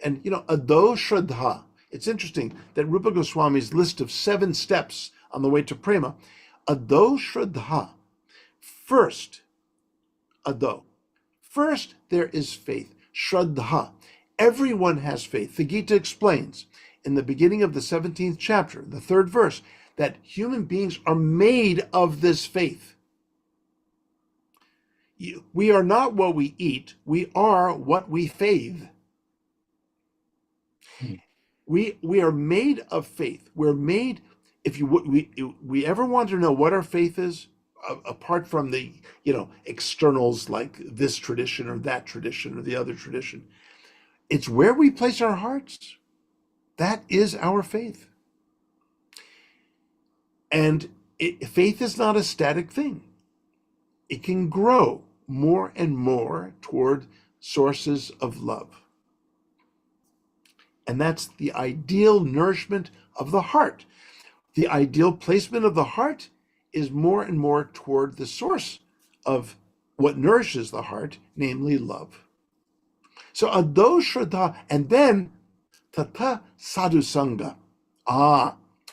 And, you know, ado shraddha. It's interesting that Rupa Goswami's list of 7 steps on the way to prema, ado shraddha. First, ado. First, there is faith, shraddha. Everyone has faith. The Gita explains in the beginning of the 17th chapter, the 3rd verse, that human beings are made of this faith. We are not what we eat. We are what we faith. We are made of faith. We're made, if we ever want to know what our faith is, apart from the, you know, externals like this tradition or that tradition or the other tradition, it's where we place our hearts. That is our faith. And faith is not a static thing. It can grow more and more toward sources of love. And that's the ideal nourishment of the heart. The ideal placement of the heart is more and more toward the source of what nourishes the heart, namely love. So ado shraddha, and then tata sadhu sangha.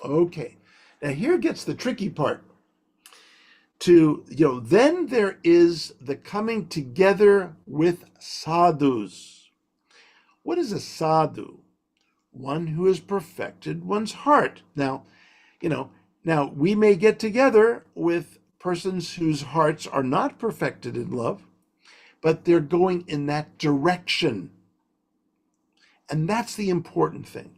Okay. Now here gets the tricky part. Then there is the coming together with sadhus. What is a sadhu? One who has perfected one's heart. Now we may get together with persons whose hearts are not perfected in love, but they're going in that direction. And that's the important thing,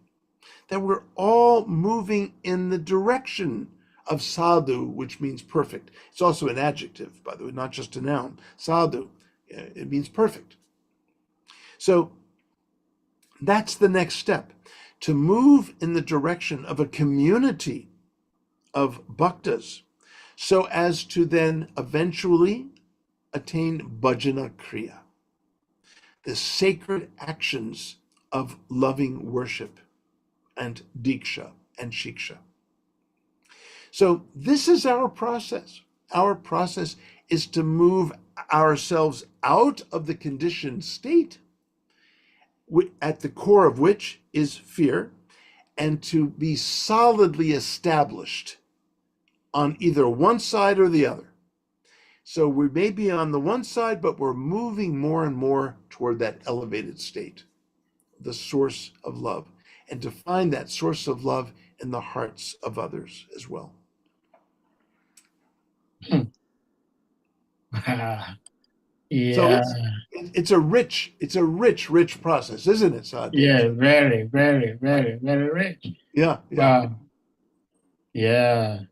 that we're all moving in the direction of sadhu, which means perfect. It's also an adjective, by the way, not just a noun. Sadhu, it means perfect. So that's the next step, to move in the direction of a community of bhaktas, so as to then eventually attain bhajana kriya, the sacred actions of loving worship and diksha and shiksha. So this is our process. Our process is to move ourselves out of the conditioned state, at the core of which is fear, and to be solidly established on either one side or the other. So we may be on the one side, but we're moving more and more toward that elevated state, the source of love, and to find that source of love in the hearts of others as well. Yeah. So it's a rich process, isn't it, Sadhu? Yeah, very, very, very, very rich. Yeah. Wow. Yeah.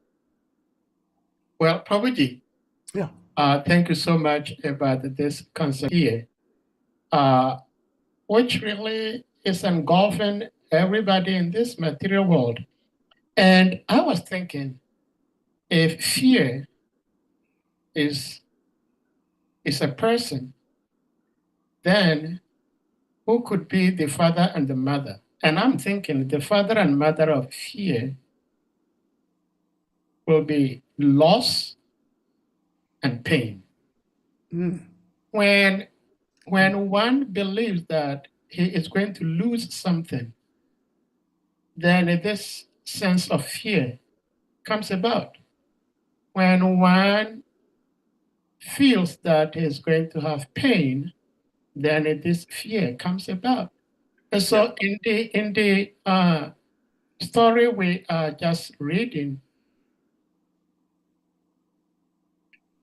Well, Prabhuji. Yeah. Thank you so much about this concept here, which really is engulfing everybody in this material world. And I was thinking, if fear is is a person, then who could be the father and the mother? And I'm thinking the father and mother of fear will be loss and pain. Mm. When one believes that he is going to lose something, then this sense of fear comes about. When one feels that he is going to have pain, then this fear comes about. And so in the story we are just reading,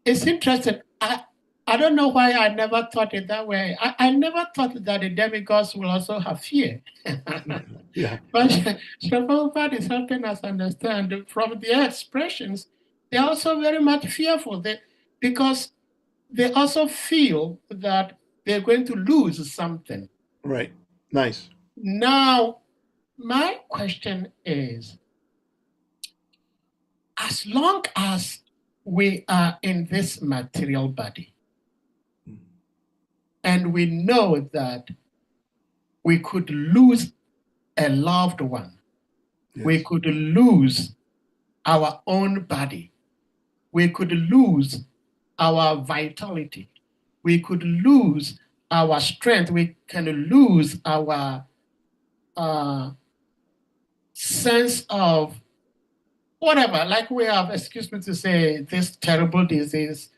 it's interesting. I don't know why I never thought it that way. I never thought that the demigods will also have fear. Yeah. But Prabhupada is helping us understand from their expressions, they're also very much fearful because they also feel that they're going to lose something. Right. Nice. Now, my question is, as long as we are in this material body, and we know that we could lose a loved one, we Yes. could lose our own body, we could lose our vitality, we could lose our strength, we can lose our sense of whatever, like we have, excuse me to say, this terrible disease,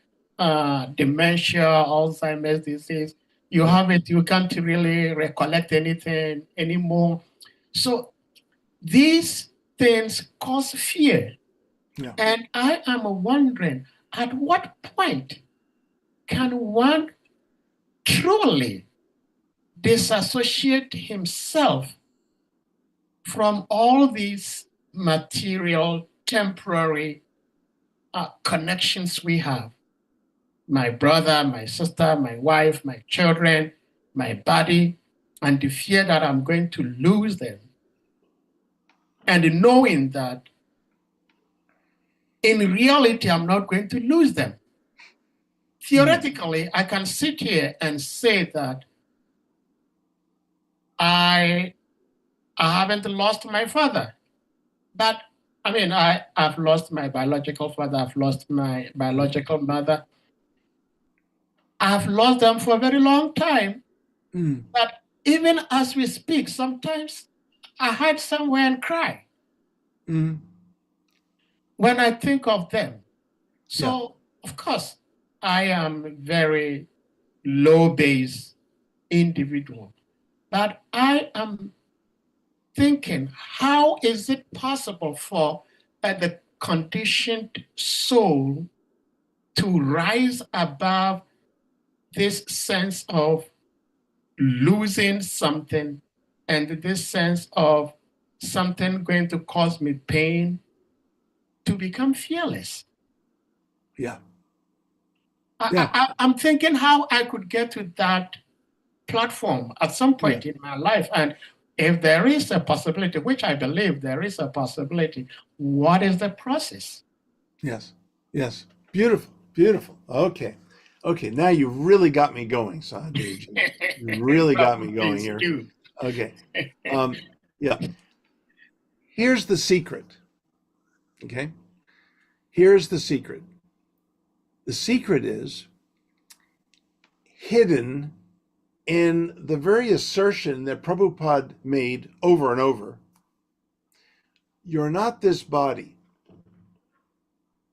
dementia, Alzheimer's disease. You have it, you can't really recollect anything anymore. So these things cause fear. Yeah. And I am wondering, at what point can one truly disassociate himself from all these material, temporary connections we have? My brother, my sister, my wife, my children, my body, and the fear that I'm going to lose them. And knowing that in reality, I'm not going to lose them. Theoretically, I can sit here and say that I haven't lost my father. But I mean, I've lost my biological father, I've lost my biological mother. I've lost them for a very long time. But even as we speak, sometimes I hide somewhere and cry when I think of them. So, of course, I am a very low base individual. But I am thinking, how is it possible for the conditioned soul to rise above this sense of losing something and this sense of something going to cause me pain, to become fearless? Yeah. I'm thinking how I could get to that platform at some point in my life. And if there is a possibility, which I believe there is a possibility, what is the process? Yes. Yes. Beautiful. Beautiful. Okay. Okay. Now you really got me going, Sahaj. You really got me going here. Okay. Yeah. Here's the secret. Okay. Here's the secret. The secret is hidden in the very assertion that Prabhupada made over and over. You're not this body.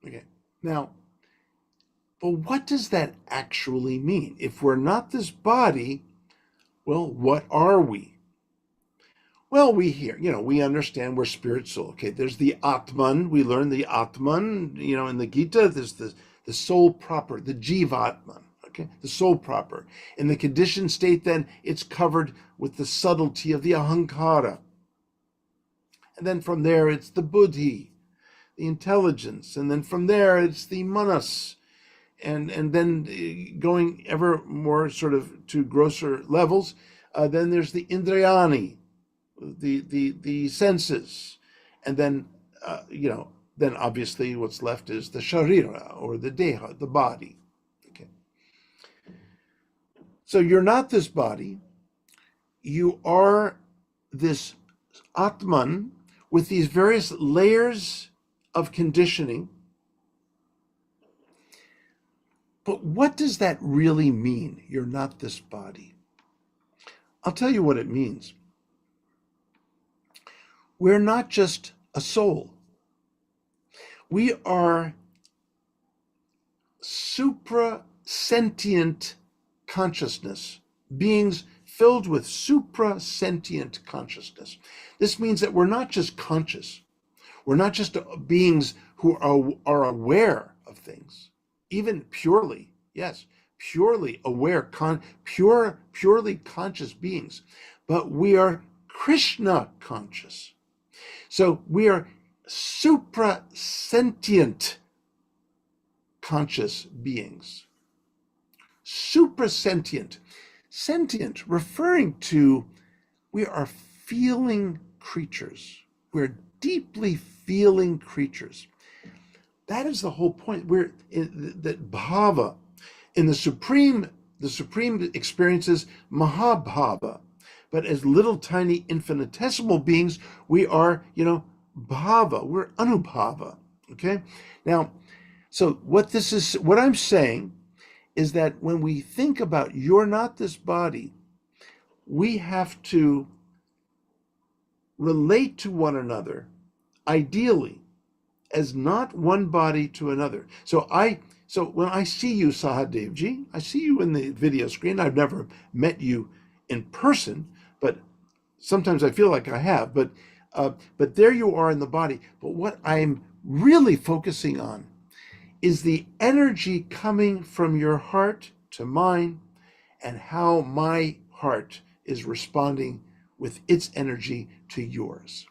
Okay. Now, but what does that actually mean? If we're not this body, well, what are we? Well, we hear, we understand we're spirit soul. Okay, there's the Atman. We learn the Atman, in the Gita, there's the soul proper, the Jivatman, okay, the soul proper. In the conditioned state, then, it's covered with the subtlety of the Ahankara. And then from there, it's the Buddhi, the intelligence. And then from there, it's the Manas. And then going ever more sort of to grosser levels, then there's the Indriyani, the senses, and then obviously what's left is the sharira, or the deha, the body. Okay, So you're not this body. You are this Atman with these various layers of conditioning. But what does that really mean? You're not this body. I'll tell you what it means. We're not just a soul. We are supra-sentient consciousness, beings filled with supra-sentient consciousness. This means that we're not just conscious. We're not just beings who are aware of things, even purely, yes, purely aware, purely conscious beings, but we are Krishna conscious. So we are supra-sentient conscious beings. Supra-sentient. Sentient, referring to we are feeling creatures. We're deeply feeling creatures. That is the whole point. We're in that bhava. In the supreme experiences mahabhava. But as little tiny infinitesimal beings, we are, bhava. We're anubhava. Okay? Now, so what I'm saying is that when we think about you're not this body, we have to relate to one another, ideally, as not one body to another. So when I see you, Sahadevji, I see you in the video screen. I've never met you in person, but sometimes I feel like I have. But there you are in the body. But what I'm really focusing on is the energy coming from your heart to mine, and how my heart is responding with its energy to yours.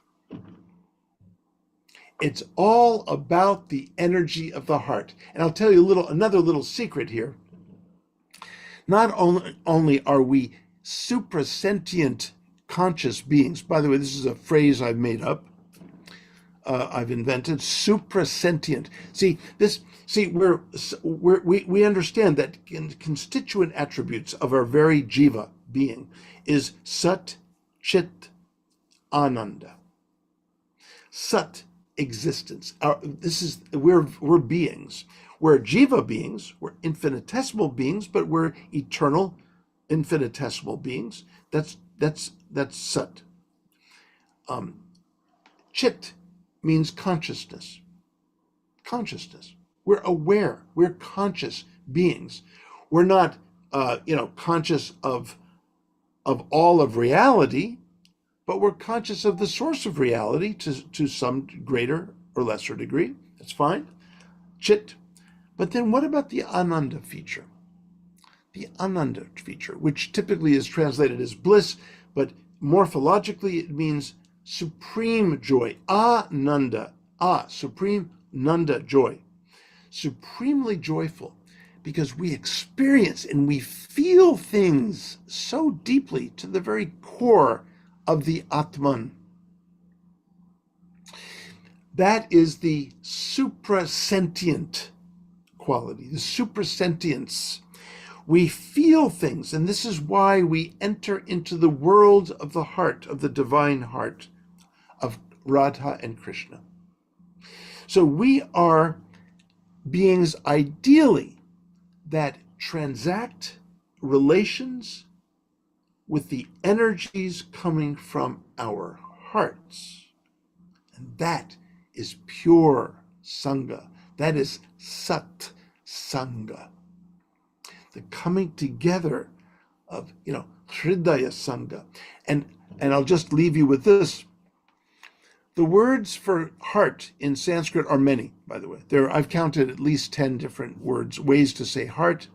It's all about the energy of the heart. And I'll tell you another little secret here. Not only are we suprasentient conscious beings, by the way, this is a phrase I've made up, I've invented, suprasentient. We understand that constituent attributes of our very jiva being is sat, chit, ananda. Sat, existence. We're beings. We're jiva beings. We're infinitesimal beings, but we're eternal, infinitesimal beings. That's sat. Chit means consciousness. Consciousness. We're aware. We're conscious beings. We're not, conscious of all of reality, but we're conscious of the source of reality to some greater or lesser degree. That's fine. Chit. But then what about the ananda feature? The ananda feature, which typically is translated as bliss, but morphologically it means supreme joy. Ananda. Supreme nanda, joy. Supremely joyful, because we experience and we feel things so deeply to the very core of the Atman. That is the suprasentient quality, the suprasentience. We feel things, and this is why we enter into the world of the heart, of the divine heart of Radha and Krishna. So we are beings ideally that transact relations with the energies coming from our hearts. And that is pure Sangha. That is Sat Sangha. The coming together of, Hridaya Sangha. And I'll just leave you with this. The words for heart in Sanskrit are many, by the way. I've counted at least 10 different ways to say heart.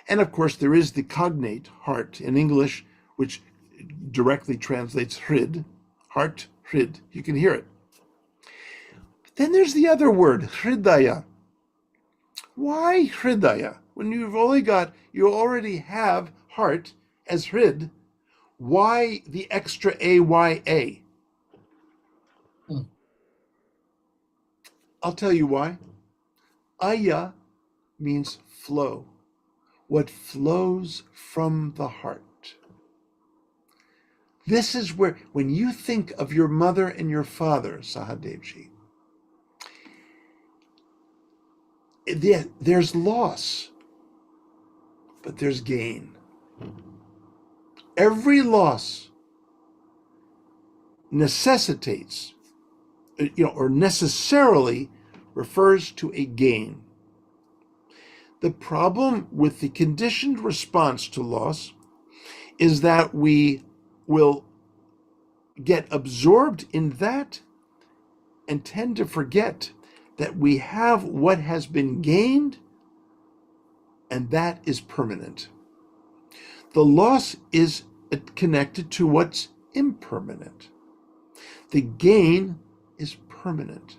And of course, there is the cognate heart in English, which directly translates hrid, heart, hrid. You can hear it. But then there's the other word, hridaya. Why hridaya? When you already have heart as hrid, why the extra AYA? I'll tell you why. Aya means flow. what flows from the heart. This is where, when you think of your mother and your father, Sahadevji, there's loss, but there's gain. Every loss necessitates, or necessarily refers to a gain. The problem with the conditioned response to loss is that we will get absorbed in that and tend to forget that we have what has been gained, and that is permanent. The loss is connected to what's impermanent. The gain is permanent.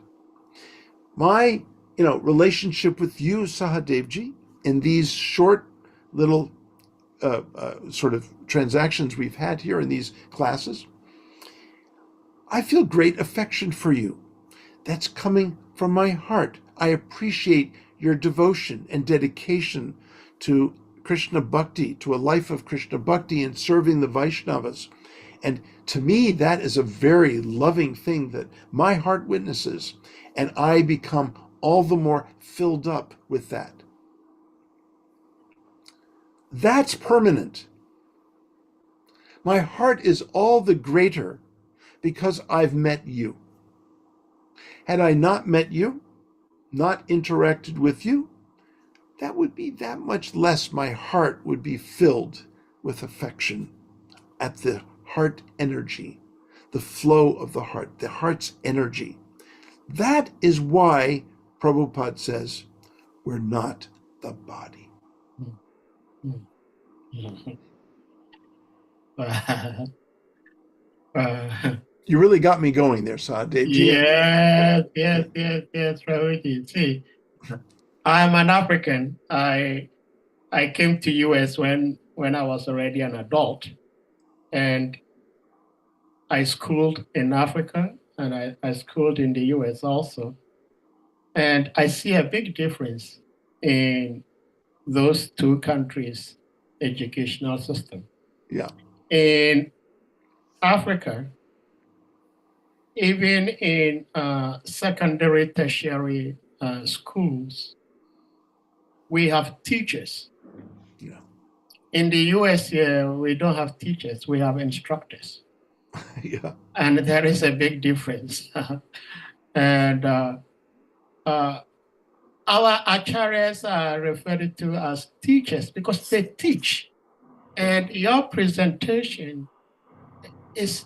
My, relationship with you, Sahadevji, in these short little sort of transactions we've had here in these classes, I feel great affection for you. That's coming from my heart. I appreciate your devotion and dedication to Krishna Bhakti, to a life of Krishna Bhakti and serving the Vaishnavas. And to me, that is a very loving thing that my heart witnesses, and I become all the more filled up with that. That's permanent. My heart is all the greater because I've met you. Had I not met you, not interacted with you, that would be that much less. My heart would be filled with affection at the heart energy, the flow of the heart's energy. That is why Prabhupada says, we're not the body. You really got me going there, Sahadevji. Yes, Prabhuji. See, I'm an African. I came to US when I was already an adult, and I schooled in Africa, and I schooled in the US also. And I see a big difference in those two countries' educational system. Yeah. In Africa, even in secondary, tertiary schools, we have teachers. Yeah. In the US here, we don't have teachers, we have instructors. Yeah. And there is a big difference. And our acharyas are referred to as teachers because they teach. And your presentation is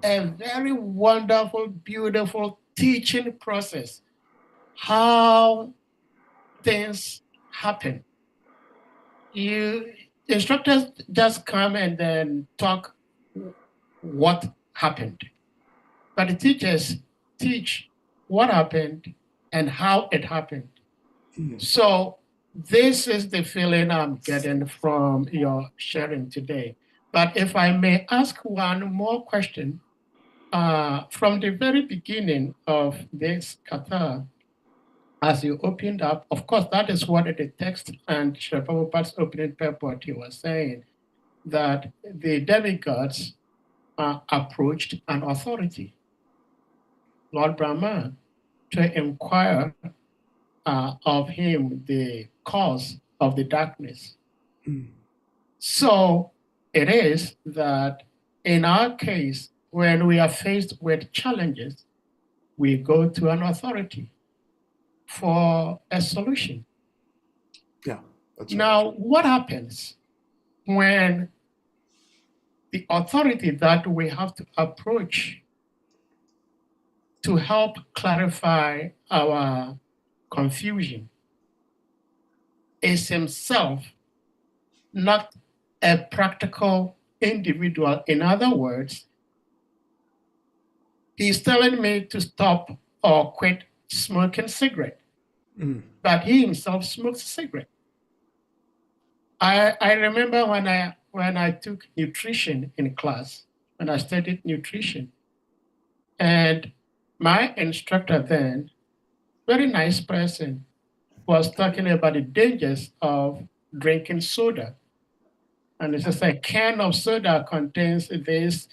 a very wonderful, beautiful teaching process. How things happen. Instructors just come and then talk what happened. But the teachers teach what happened and how it happened. Mm-hmm. So this is the feeling I'm getting from your sharing today. But if I may ask one more question, from the very beginning of this kata, as you opened up, of course, that is what the text and Srila Prabhupada's opening purport, he was saying, that the demigods approached an authority, Lord Brahma, to inquire of him the cause of the darkness. Mm. So it is that in our case, when we are faced with challenges, we go to an authority for a solution. Yeah, that's now, right. What happens when the authority that we have to approach to help clarify our confusion is himself not a practical individual? In other words, he's telling me to stop or quit smoking cigarette, but he himself smokes a cigarette. I remember when I took nutrition in class, when I studied nutrition, and my instructor then, very nice person, was talking about the dangers of drinking soda. And it says a can of soda contains this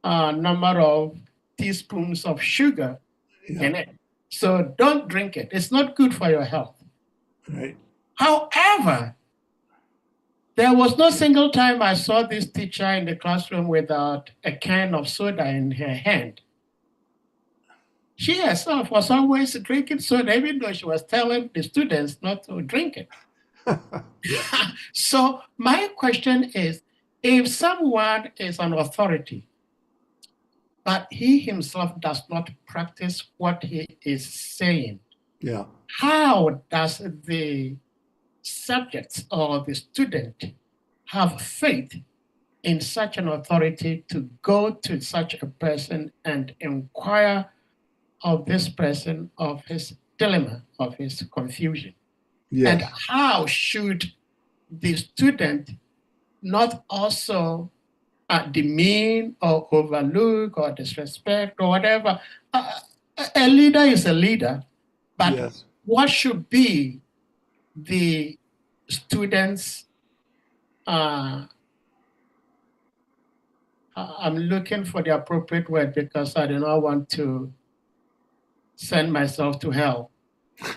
number of teaspoons of sugar in it. So don't drink it. It's not good for your health. Right. However, there was no single time I saw this teacher in the classroom without a can of soda in her hand. She herself was always drinking soda, even though she was telling the students not to drink it. So my question is, if someone is an authority, but he himself does not practice what he is saying, Yeah. how does the subject or the student have faith in such an authority to go to such a person and inquire of this person of his dilemma, of his confusion? Yes. And how should the student not also demean or overlook or disrespect or whatever? A leader is a leader, but Yes. what should be the students' I'm looking for the appropriate word because I do not want to send myself to hell.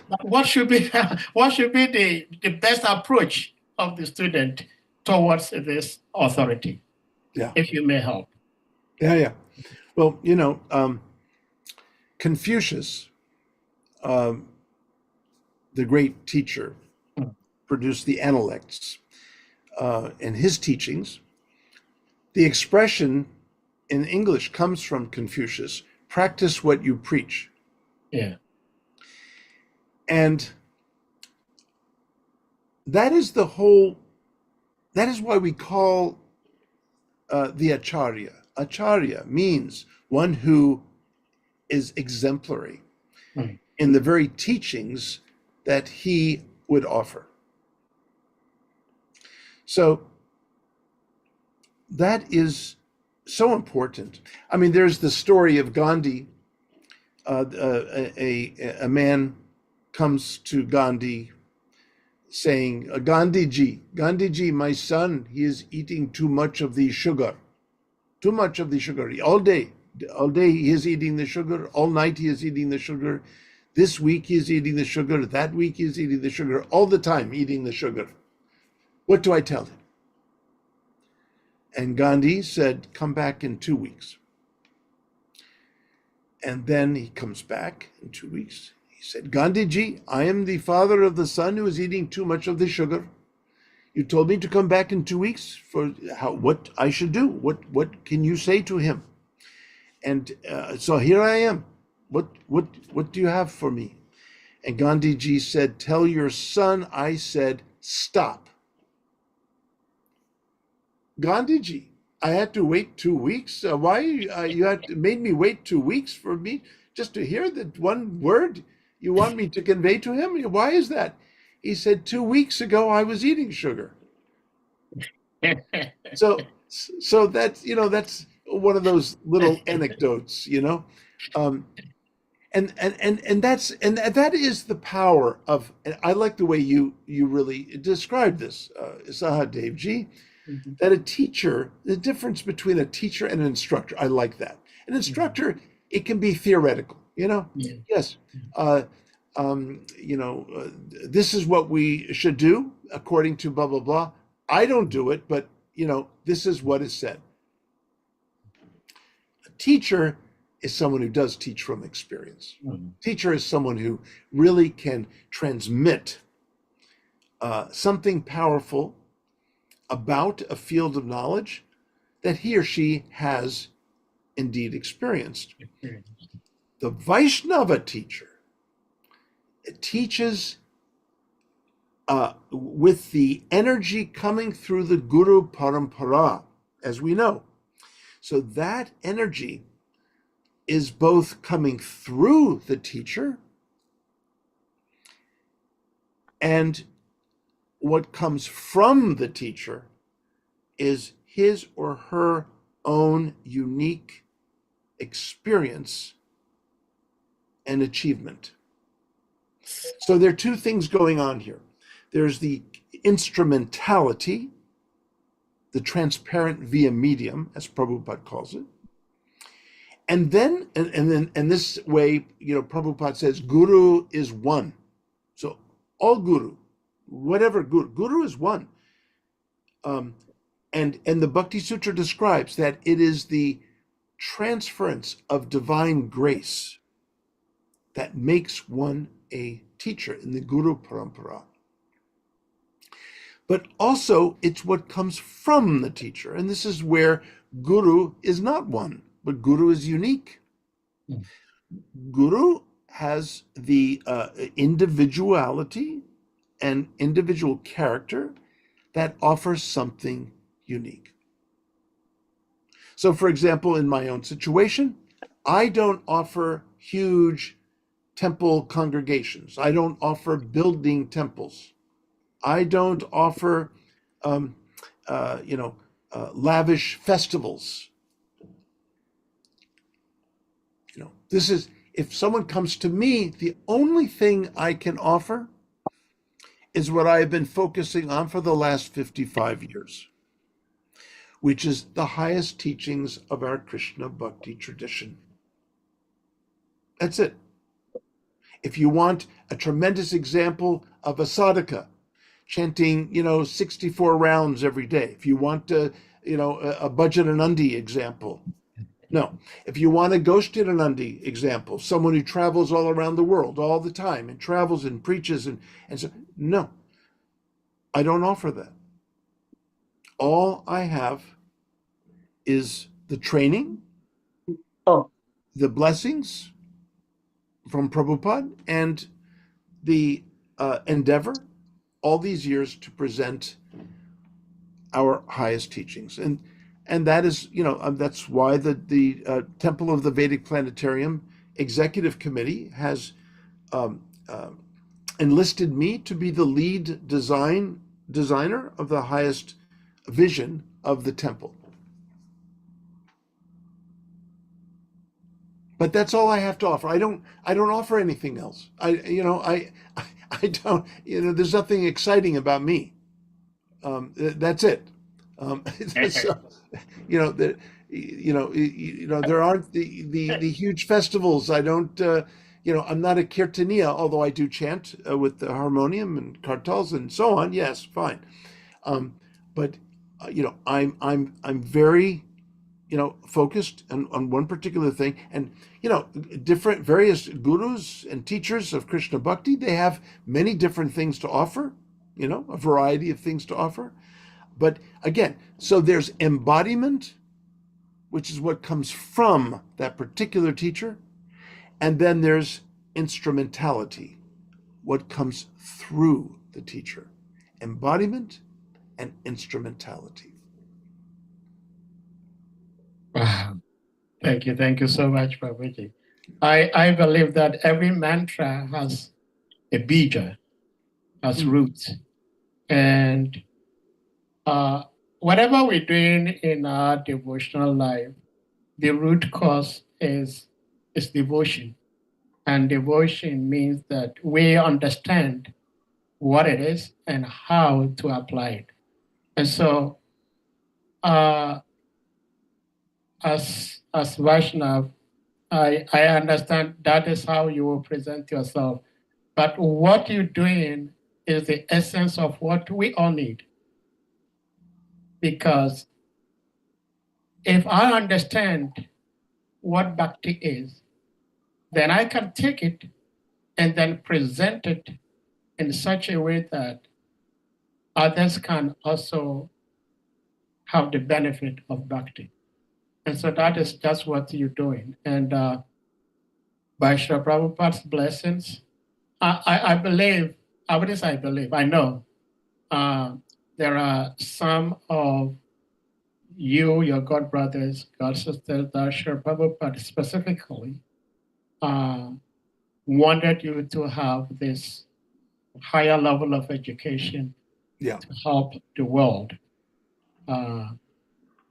But what should be the best approach of the student towards this authority? Yeah. If you may help. Yeah. Well, Confucius, the great teacher, produced the Analects. In his teachings, the expression in English comes from Confucius: practice what you preach. Yeah. And that is why we call the Acharya. Acharya means one who is exemplary in the very teachings that he would offer. So that is so important. I mean, there's the story of Gandhi. A man comes to Gandhi saying, Gandhiji, my son, he is eating too much of the sugar. Too much of the sugar. All day he is eating the sugar. All night he is eating the sugar. This week he is eating the sugar. That week he is eating the sugar. All the time eating the sugar. What do I tell him? And Gandhi said, come back in 2 weeks. And then he comes back in 2 weeks. He said, Gandhiji, I am the father of the son who is eating too much of the sugar. You told me to come back in 2 weeks for what I should do. What can you say to him? And so here I am. What do you have for me? And Gandhiji said, tell your son I said, stop. Gandhiji, I had to wait 2 weeks. Why you made me wait 2 weeks for me just to hear that one word you want me to convey to him? Why is that? He said, 2 weeks ago I was eating sugar. So that's one of those little anecdotes, and that is the power of. And I like the way you really described this, Sahadevji. That a teacher, the difference between a teacher and an instructor, I like that. An instructor, it can be theoretical, Yes, this is what we should do according to blah, blah, blah. I don't do it, but, this is what is said. A teacher is someone who does teach from experience. Teacher is someone who really can transmit something powerful about a field of knowledge that he or she has indeed experienced. The Vaishnava teacher teaches with the energy coming through the Guru Parampara, as we know. So that energy is both coming through the teacher and what comes from the teacher is his or her own unique experience and achievement. So there are two things going on here. there's the instrumentality, the transparent via medium, as Prabhupada calls it. And then, and this way, Prabhupada says, Guru is one. So all Guru, whatever Guru is one. And the Bhakti Sutra describes that it is the transference of divine grace that makes one a teacher in the Guru Parampara. But also, it's what comes from the teacher. And this is where Guru is not one, but Guru is unique. Guru has the individuality and individual character that offers something unique. So, for example, in my own situation, I don't offer huge temple congregations. I don't offer building temples. I don't offer, lavish festivals. This is, if someone comes to me, the only thing I can offer is what I've been focusing on for the last 55 years, which is the highest teachings of our Krishna Bhakti tradition. That's it. If you want a tremendous example of a sadhaka, chanting, 64 rounds every day. If you want, a Bhajananandi example. No. If you want a Goshtiranandi example, someone who travels all around the world all the time and travels and preaches and so, no. I don't offer that. All I have is the training, the blessings from Prabhupada, and the endeavor all these years to present our highest teachings. And that is, that's why the Temple of the Vedic Planetarium Executive Committee has enlisted me to be the lead designer of the highest vision of the temple. But that's all I have to offer. I don't offer anything else. I don't, there's nothing exciting about me. That's it. So, there aren't the huge festivals. I don't, I'm not a kirtaniya, although I do chant with the harmonium and kartals and so on. Yes, fine. But I'm very, focused on one particular thing. And, different various gurus and teachers of Krishna Bhakti, they have many different things to offer, a variety of things to offer. But again, so there's embodiment, which is what comes from that particular teacher. And then there's instrumentality, what comes through the teacher. Embodiment and instrumentality. Wow. Thank you so much, Prabhuji. I believe that every mantra has a bija, has roots. And whatever we're doing in our devotional life, the root cause is devotion. And devotion means that we understand what it is and how to apply it. And so, as Vaishnav, I understand that is how you will present yourself. But what you're doing is the essence of what we all need. Because if I understand what bhakti is, then I can take it and then present it in such a way that others can also have the benefit of bhakti. And so that's what you're doing. And by Srila Prabhupada's blessings, I believe, I wouldn't say I believe, I know there are some of you, your god brothers, god sisters, that Srila Prabhupada specifically wanted you to have this higher level of education to help the world.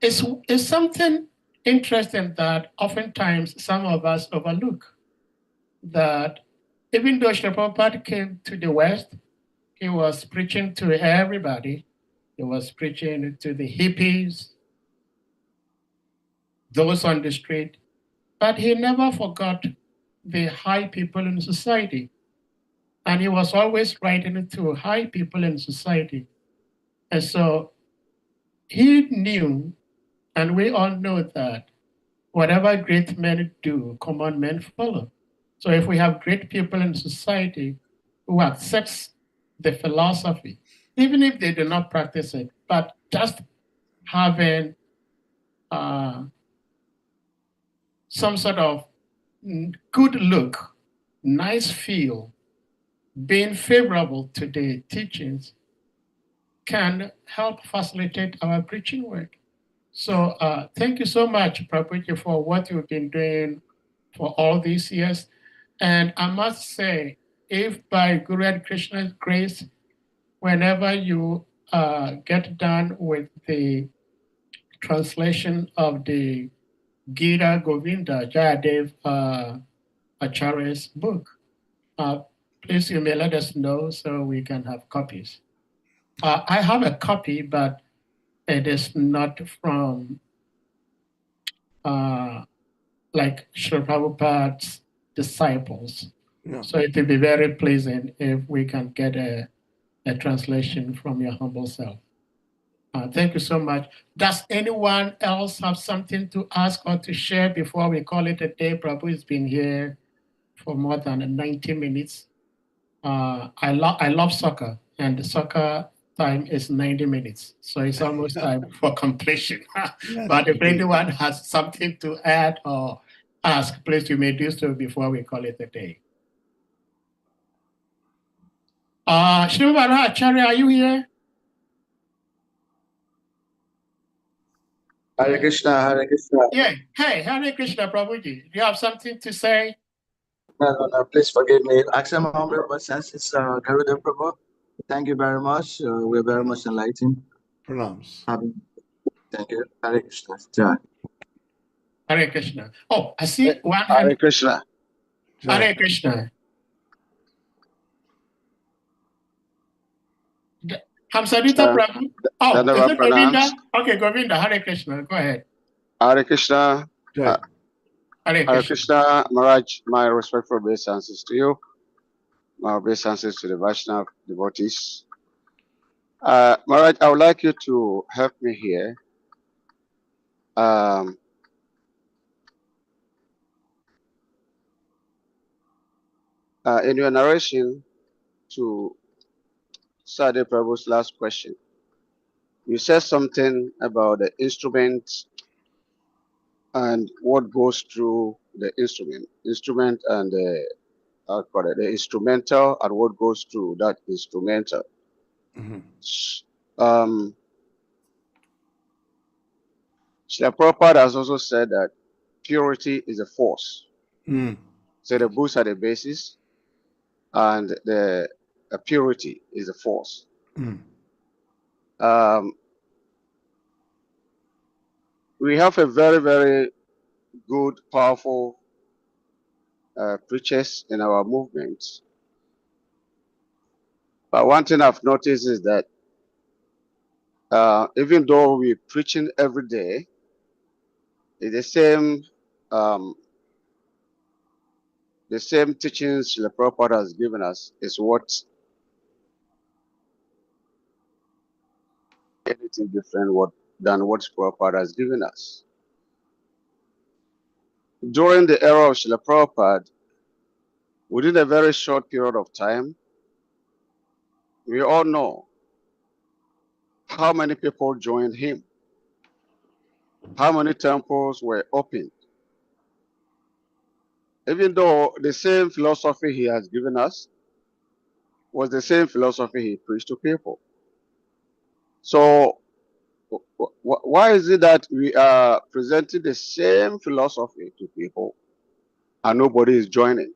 It's something interesting that oftentimes some of us overlook, that even though Srila Prabhupada came to the West, He was preaching to everybody. He was preaching to the hippies, those on the street, but he never forgot the high people in society. And he was always writing to high people in society. And so he knew, and we all know that whatever great men do, common men follow. So if we have great people in society who accepts the philosophy, even if they do not practice it, but just having some sort of good look, nice feel, being favorable to the teachings can help facilitate our preaching work. So thank you so much, Prabhuji, for what you've been doing for all these years. And I must say, if by Guru and Krishna's grace, whenever you get done with the translation of the Gita Govinda, Jayadev Acharya's book, please you may let us know so we can have copies. I have a copy, but it is not from like Srila Prabhupada's disciples. Yeah. So it will be very pleasant if we can get a translation from your humble self. Thank you so much. Does anyone else have something to ask or to share before we call it a day? Prabhu has been here for more than 90 minutes. I love soccer, and the soccer time is 90 minutes. So it's almost time for completion. Yes, But if indeed. anyone has something to add or ask, please you may do so before we call it a day. Srimad Acharya, are you here? Hare Krishna, Hare Krishna. Yeah. Hey, Hare Krishna, Prabhuji. Do you have something to say? No, please forgive me. Accept my humble obeisances, Garuda Prabhu. Thank you very much. We're very much enlightened. Pranams. Thank you. Hare Krishna. Jai. Hare Krishna. Oh, I see one Hare hand. Krishna. Hare Krishna. Hamsadita Prabhu. Oh, is Dandava it Govinda? pranams. Okay, Govinda. Hare Krishna. Go ahead. Hare Krishna. Jai. Hare Hare Krishna. Krishna. Maharaj, my respectful obeisances to you. My obeisances to the Vaishnava devotees. Maharaj, I would like you to help me here. In your narration to Sade Prabhu's last question, you said something about the instrument and what goes through the instrument and the instrumental and what goes through that instrumental. Mhm. Srila Prabhupada has also said that purity is a force. Mm. So the books are the basis and the purity is a force. Mm. We have a very, very good, powerful preachers in our movement. But one thing I've noticed is that even though we're preaching every day, it's the same teachings the Prabhupada has given us is what anything different than what Prabhupada has given us. During the era of Srila Prabhupada, within a very short period of time, we all know how many people joined him, how many temples were opened. Even though the same philosophy he has given us was the same philosophy he preached to people. So why is it that we are presenting the same philosophy to people and nobody is joining?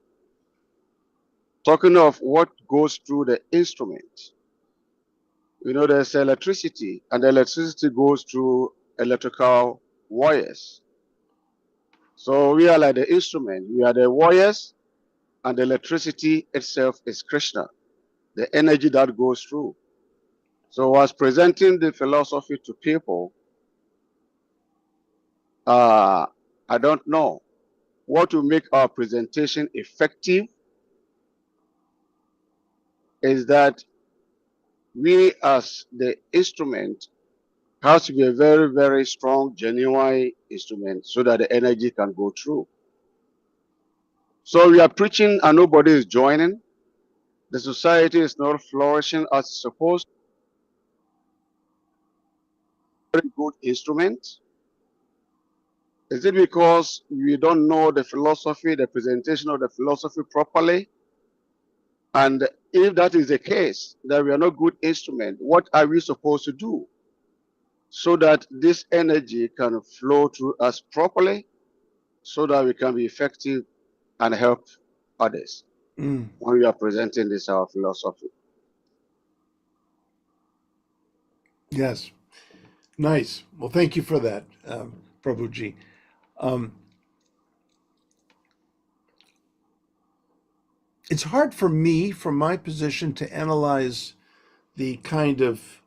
Talking of what goes through the instrument. You know, there's electricity, and the electricity goes through electrical wires. So we are like the instrument. We are the wires, and the electricity itself is Krishna. the energy that goes through. So I was presenting the philosophy to people. I don't know what will make our presentation effective is that we as the instrument has to be a very, very strong, genuine instrument so that the energy can go through. So we are preaching and nobody is joining. The society is not flourishing as it's supposed. Very good instrument. Is it because we don't know the philosophy, the presentation of the philosophy properly? And if that is the case, that we are not good instrument, what are we supposed to do so that this energy can flow through us properly so that we can be effective and help others Mm. when we are presenting this our philosophy? Yes. Nice. Well, thank you for that, Prabhuji. It's hard for me, from my position, to analyze the kind of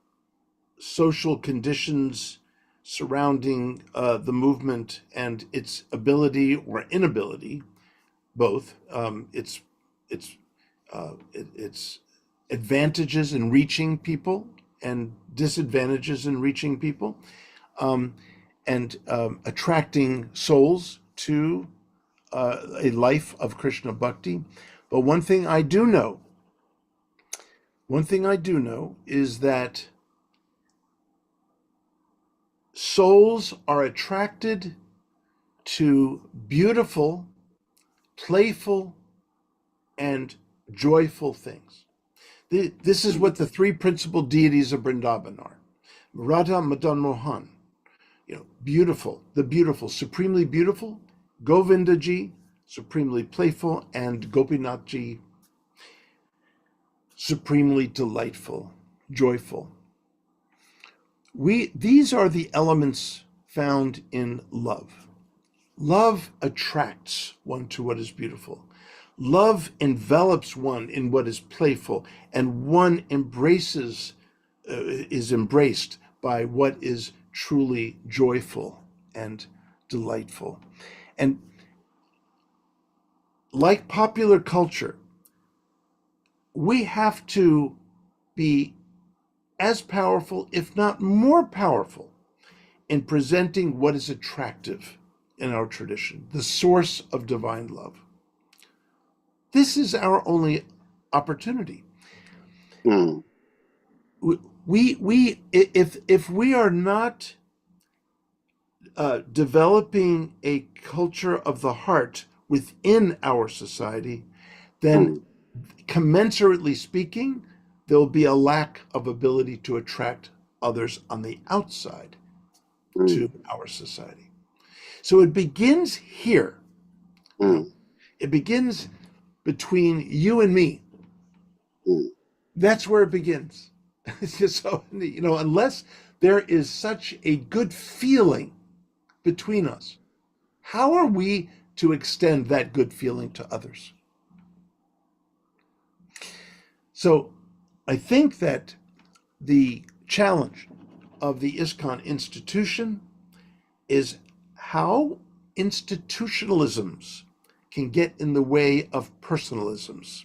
social conditions surrounding the movement and its ability or inability, both. Its advantages in reaching people and disadvantages in reaching people, and attracting souls to a life of Krishna bhakti. But one thing I do know is that souls are attracted to beautiful, playful, and joyful things. This is what the three principal deities of Vrindavan are. Radha, Madan, Mohan. Beautiful, the beautiful, supremely beautiful. Govindaji, supremely playful, and Gopinathji, supremely delightful, joyful. These are the elements found in love. Love attracts one to what is beautiful. Love envelops one in what is playful, and one is embraced by what is truly joyful and delightful. And like popular culture, we have to be as powerful, if not more powerful, in presenting what is attractive in our tradition, the source of divine love. This is our only opportunity. Mm. If we are not developing a culture of the heart within our society, then commensurately speaking, there'll be a lack of ability to attract others on the outside to our society. So it begins here. It begins between you and me. That's where it begins. So, unless there is such a good feeling between us, how are we to extend that good feeling to others? So I think that the challenge of the ISKCON institution is how institutionalisms can get in the way of personalisms.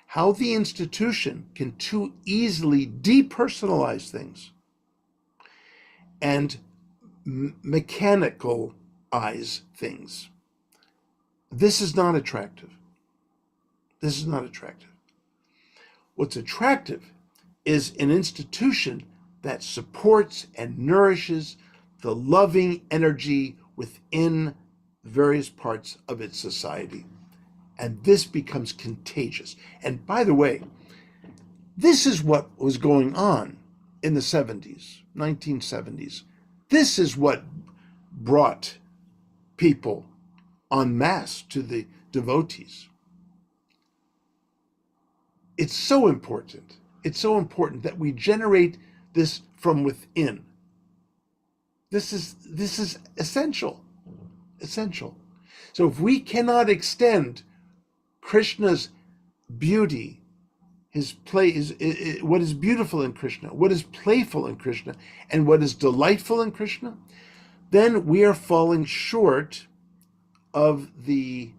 How the institution can too easily depersonalize things and mechanicalize things. This is not attractive. This is not attractive. What's attractive is an institution that supports and nourishes the loving energy within various parts of its society. And this becomes contagious. And by the way, this is what was going on in the 70s, 1970s. This is what brought people en masse to the devotees. It's so important. It's so important that we generate this from within. This is essential. Essential. So if we cannot extend Krishna's beauty, his play is what is beautiful in Krishna, what is playful in Krishna, and what is delightful in Krishna, then we are falling short of the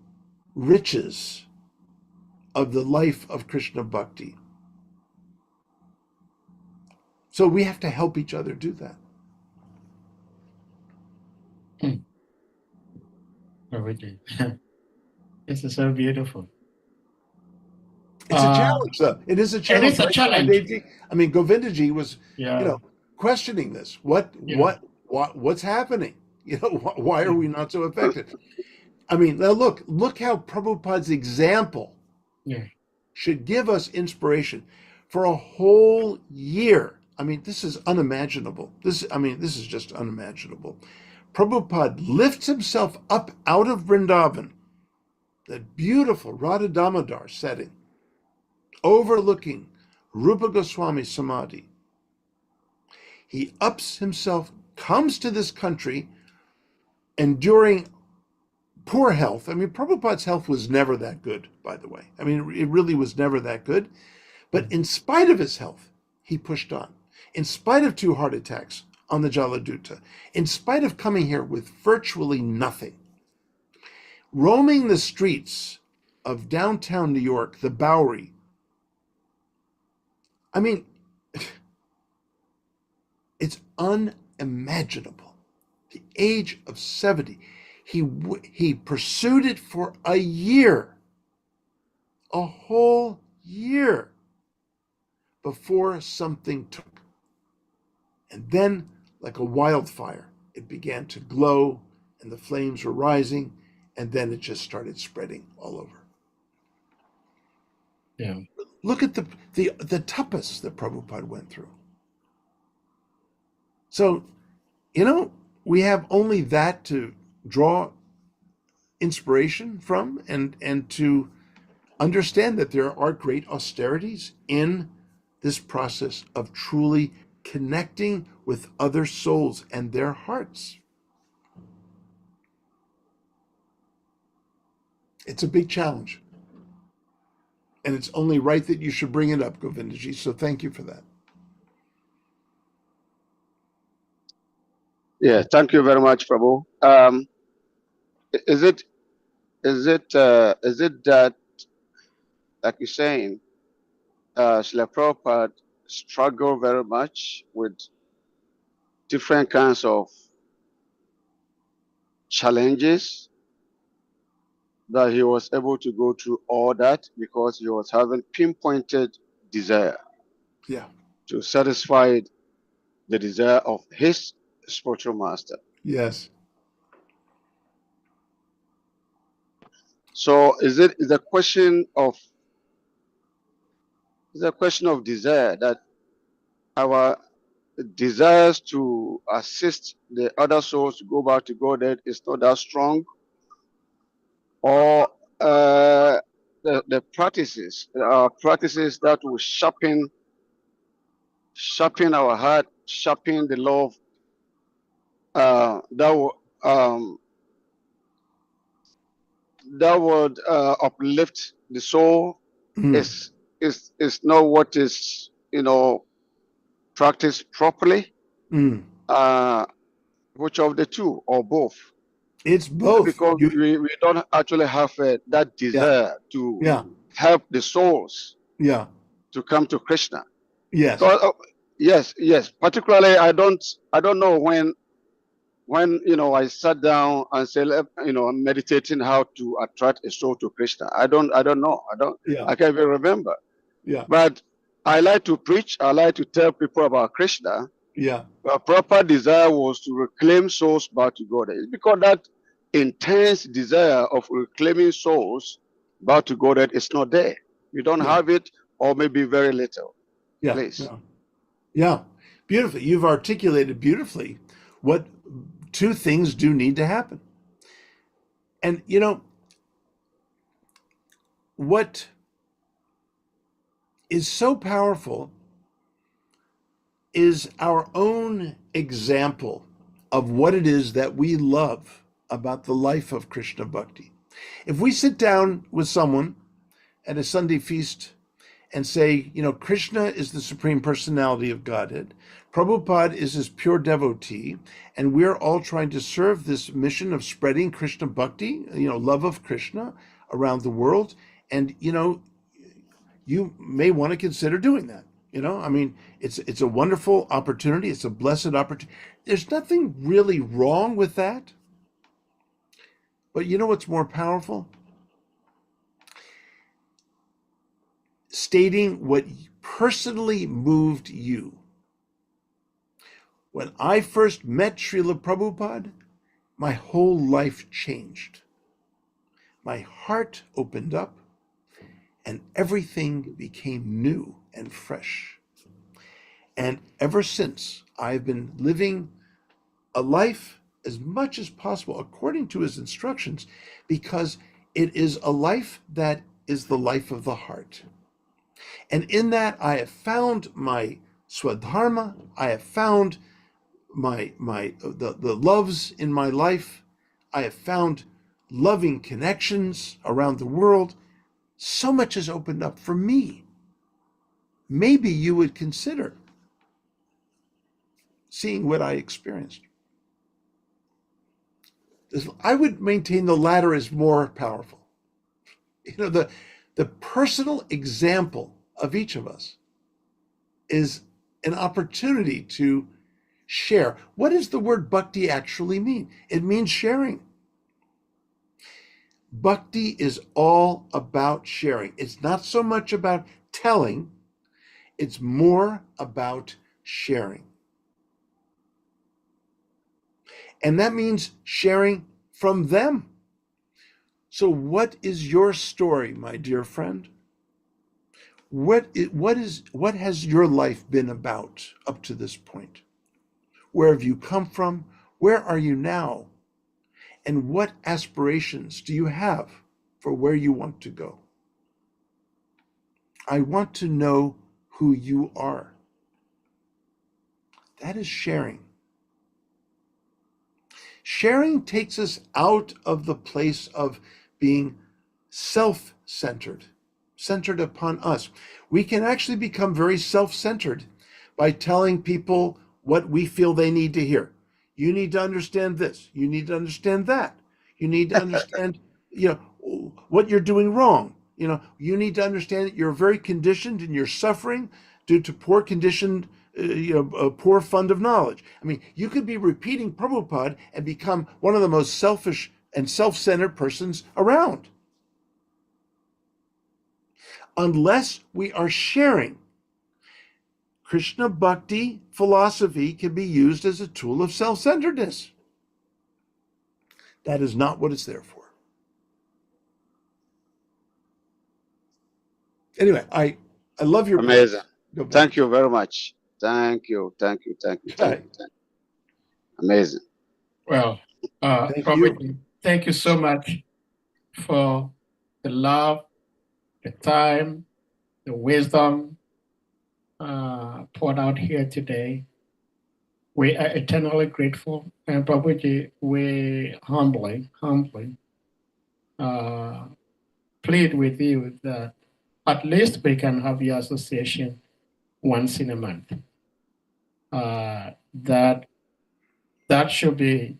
riches of the life of Krishna bhakti. So we have to help each other do that. Prabhuji. This is so beautiful. It's a challenge, though. It is a challenge. It is a right, challenge. Gurudev? I mean, Govindaji was, Yeah. questioning this. What's happening? Why are we not so effective? I mean, now look how Prabhupada's example Yeah. should give us inspiration for a whole year. I mean, this is unimaginable. This is just unimaginable. Prabhupada lifts himself up out of Vrindavan, that beautiful Radha Damodar setting, overlooking Rupa Goswami Samadhi. He ups himself, comes to this country, and during poor health, I mean, Prabhupada's health was never that good, by the way. I mean, it really was never that good. But in spite of his health, he pushed on. In spite of 2 heart attacks on the Jaladuta, in spite of coming here with virtually nothing, roaming the streets of downtown New York, the Bowery. I mean, it's unimaginable. The age of 70, he pursued it for a year, a whole year, before something took. And then, like a wildfire, it began to glow, and the flames were rising, and then it just started spreading all over. Yeah. Look at the tapas that Prabhupada went through. So, we have only that to draw inspiration from, and to understand that there are great austerities in this process of truly connecting with other souls and their hearts. It's a big challenge. And it's only right that you should bring it up, Govindaji. So thank you for that. Yeah, thank you very much, Prabhu. Is it that, like you're saying, Srila Prabhupada struggled very much with different kinds of challenges, that he was able to go through all that because he was having pinpointed desire to satisfy the desire of his spiritual master. Yes. So is a question of desire, that our desires to assist the other souls to go back to Godhead is not that strong, or the practices that will sharpen our heart, sharpen the love, that would uplift the soul, is not what is practiced properly. Which of the two, or both? It's both, because we don't actually have that desire to help the souls to come to Krishna. Yes. So, yes. Particularly, I don't know when I sat down and said, I'm meditating how to attract a soul to Krishna. I don't know. I can't even remember. Yeah. But I like to preach. I like to tell people about Krishna. Yeah. Our proper desire was to reclaim souls back to God. It's because that intense desire of reclaiming souls back to God is not there. You don't have it, or maybe very little. Yeah. Please. Yeah. Beautifully. You've articulated beautifully what 2 things do need to happen. And what is so powerful is our own example of what it is that we love about the life of Krishna Bhakti. If we sit down with someone at a Sunday feast and say, Krishna is the Supreme Personality of Godhead. Prabhupada is his pure devotee, and we're all trying to serve this mission of spreading Krishna bhakti, love of Krishna around the world. And, you may want to consider doing that. It's a wonderful opportunity. It's a blessed opportunity. There's nothing really wrong with that. But you know what's more powerful? Stating what personally moved you. When I first met Srila Prabhupada, my whole life changed. My heart opened up and everything became new and fresh. And ever since, I've been living a life as much as possible according to his instructions, because it is a life that is the life of the heart. And in that, I have found my swadharma. I have found the loves in my life. I have found loving connections around the world. So much has opened up for me. Maybe you would consider seeing what I experienced. I would maintain the latter is more powerful. The personal example of each of us is an opportunity to share. What does the word bhakti actually mean? It means sharing. Bhakti is all about sharing. It's not so much about telling, it's more about sharing. And that means sharing from them. So what is your story, my dear friend? What has your life been about up to this point? Where have you come from? Where are you now? And what aspirations do you have for where you want to go? I want to know who you are. That is sharing. Sharing takes us out of the place of being self-centered, centered upon us. We can actually become very self-centered by telling people what we feel they need to hear. You need to understand this. You need to understand that. You need to understand, what you're doing wrong. You need to understand that you're very conditioned and you're suffering due to poor conditioned, a poor fund of knowledge. I mean, you could be repeating Prabhupada and become one of the most selfish and self-centered persons around. Unless we are sharing, Krishna Bhakti philosophy can be used as a tool of self-centeredness. That is not what it's there for. Anyway, I love your Amazing. points. Thank you very much. Thank you. Amazing. Well, Thank Robert, you. thank you so much for the love, the time, the wisdom poured out here today. We are eternally grateful, and Prabhuji, we humbly plead with you that at least we can have your association once in a month. That should be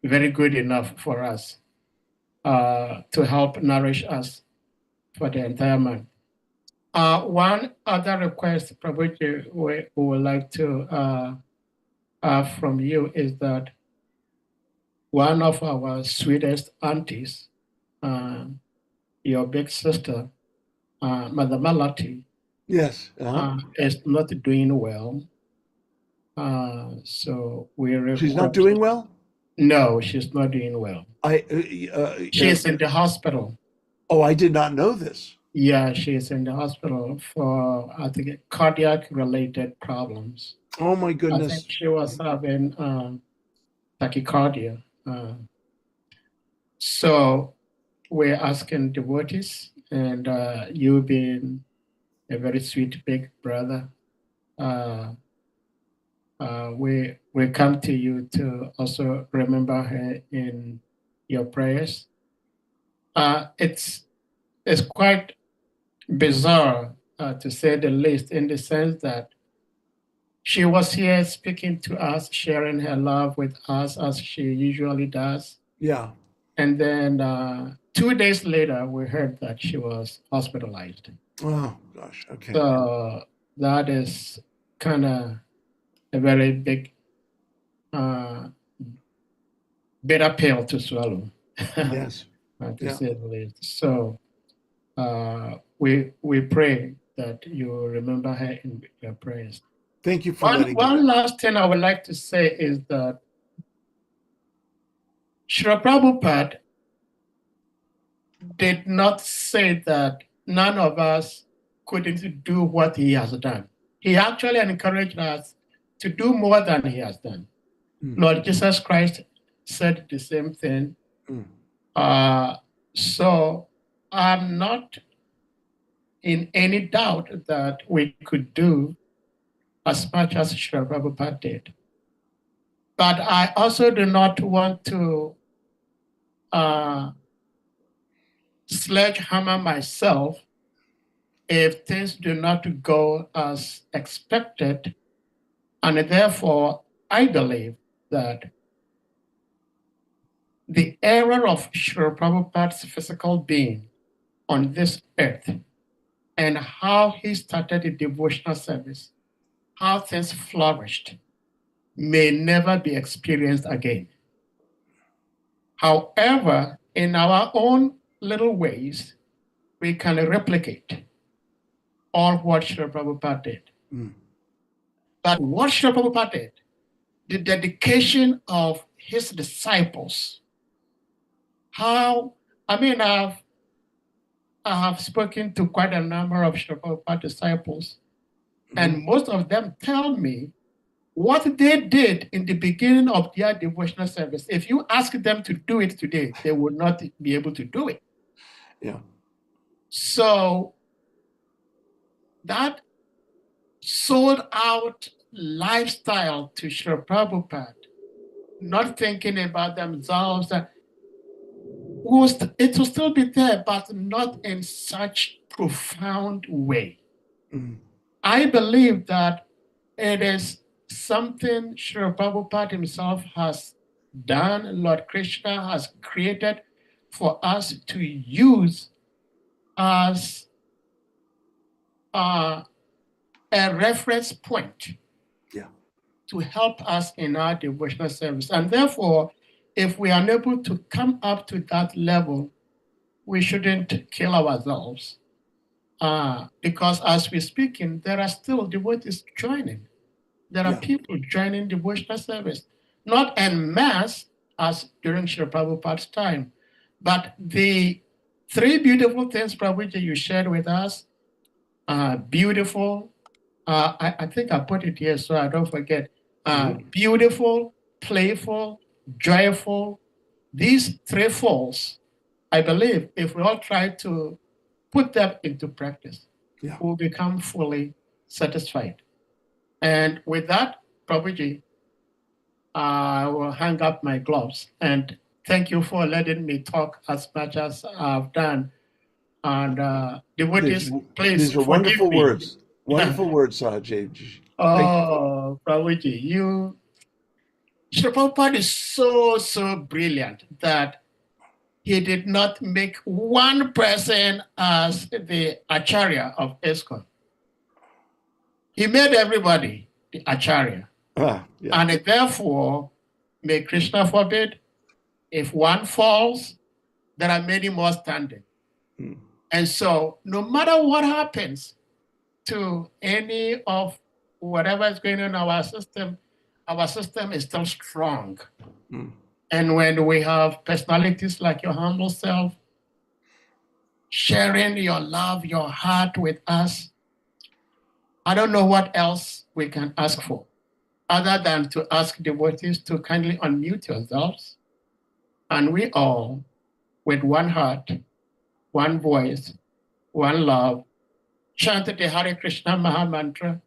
very good enough for us to help nourish us for the entire month. One other request, Prabhuji, we would like to have from you is that one of our sweetest aunties, your big sister, Mother Malati, Yes. is not doing well. So we request. She's not doing well? No, she's not doing well. She's in the hospital. Oh, I did not know this. Yeah, she's in the hospital for, I think, cardiac-related problems. Oh my I goodness. think she was having tachycardia. So we're asking devotees, and you being a very sweet big brother, we come to you to also remember her in your prayers. It's quite bizarre to say the least, in the sense that she was here speaking to us, sharing her love with us as she usually does. Yeah. And then 2 days later, we heard that she was hospitalized. Oh, gosh. Okay. So that is kind of a very big, bitter pill to swallow. Yes. To Yeah. say the least. So we pray that you remember her in your prayers. Thank you for letting me One know. last thing I would like to say is that Srila Prabhupada did not say that none of us couldn't do what he has done. He actually encouraged us to do more than he has done. Lord Jesus Christ said the same thing. So I'm not in any doubt that we could do as much as Srila Prabhupada did. But I also do not want to sledgehammer myself if things do not go as expected. And therefore, I believe that the era of Srila Prabhupada's physical being on this earth and how he started the devotional service, how things flourished, may never be experienced again. However, in our own little ways, we can replicate all what Srila Prabhupada did. But what Srila Prabhupada did, the dedication of his disciples, I have spoken to quite a number of Srila Prabhupada disciples, and most of them tell me what they did in the beginning of their devotional service. If you ask them to do it today, they would not be able to do it. Yeah. So that sold out lifestyle to Srila Prabhupada, not thinking about themselves, it will still be there, but not in such profound way. I believe that it is something Srila Prabhupada himself has done, Lord Krishna has created for us to use as a reference point to help us in our devotional service. And therefore, if we are unable to come up to that level, we shouldn't kill ourselves. Because as we're speaking, there are still devotees joining. There are people joining devotional service, not en masse as during Srila Prabhupada's time, but the three beautiful things, Prabhuji, you shared with us, beautiful, I think I put it here so I don't forget, beautiful, playful, joyful, these three folds, I believe if we all try to put them into practice, we'll become fully satisfied. And with that, Prabhuji, I will hang up my gloves. And thank you for letting me talk as much as I've done. And devotees, please These are forgive wonderful me. words. Wonderful words, Sajay. Oh, Prabhuji, Srila Prabhupada is so brilliant that he did not make one person as the Acharya of ISKCON. He made everybody the Acharya. And therefore, may Krishna forbid, if one falls, there are many more standing. And so no matter what happens to any of whatever is going on in our system is still strong. And when we have personalities like your humble self, sharing your love, your heart with us, I don't know what else we can ask for, other than to ask devotees to kindly unmute yourselves, and we all, with one heart, one voice, one love, chant the Hare Krishna Maha Mantra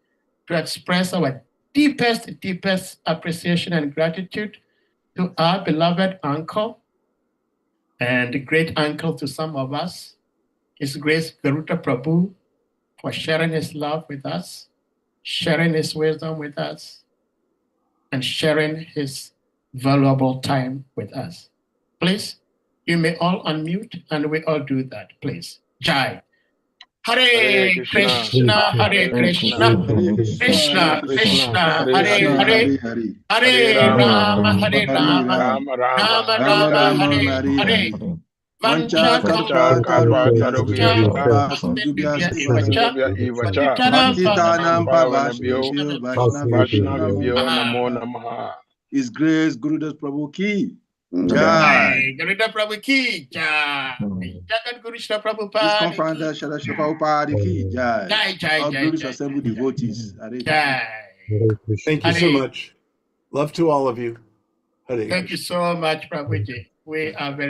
to express our deepest appreciation and gratitude to our beloved uncle and great uncle to some of us, His Grace Garuda Prabhu, for sharing his love with us, sharing his wisdom with us, and sharing his valuable time with us. Please, you may all unmute and we all do that, please. Jai. Hare Krishna, Hare Krishna, Krishna Krishna, Hare Hare, Hare Rama, Hare Rama, Rama Rama, Rama Rama, Hare Hare. Vancha Vancha Karuya Vacha, Ivacha, Patitanam Pavanabhyo, Vaishnavibhyo Namo Namaha. His Grace Gurudas Prabhu ki Mm. Jai. Garuda Prabhu ki Jai. Jagat Guru Shri His Prabhupada co-founder ki Shara Prabhupada ki Jai. Jai, Jai, All Jai, glorious Jai, assembled Jai, devotees. Hare Krishna. Jai. Thank you so Hare. much. Love to all of you. Hare Thank you Krishna. so much, Prabhuji. We are very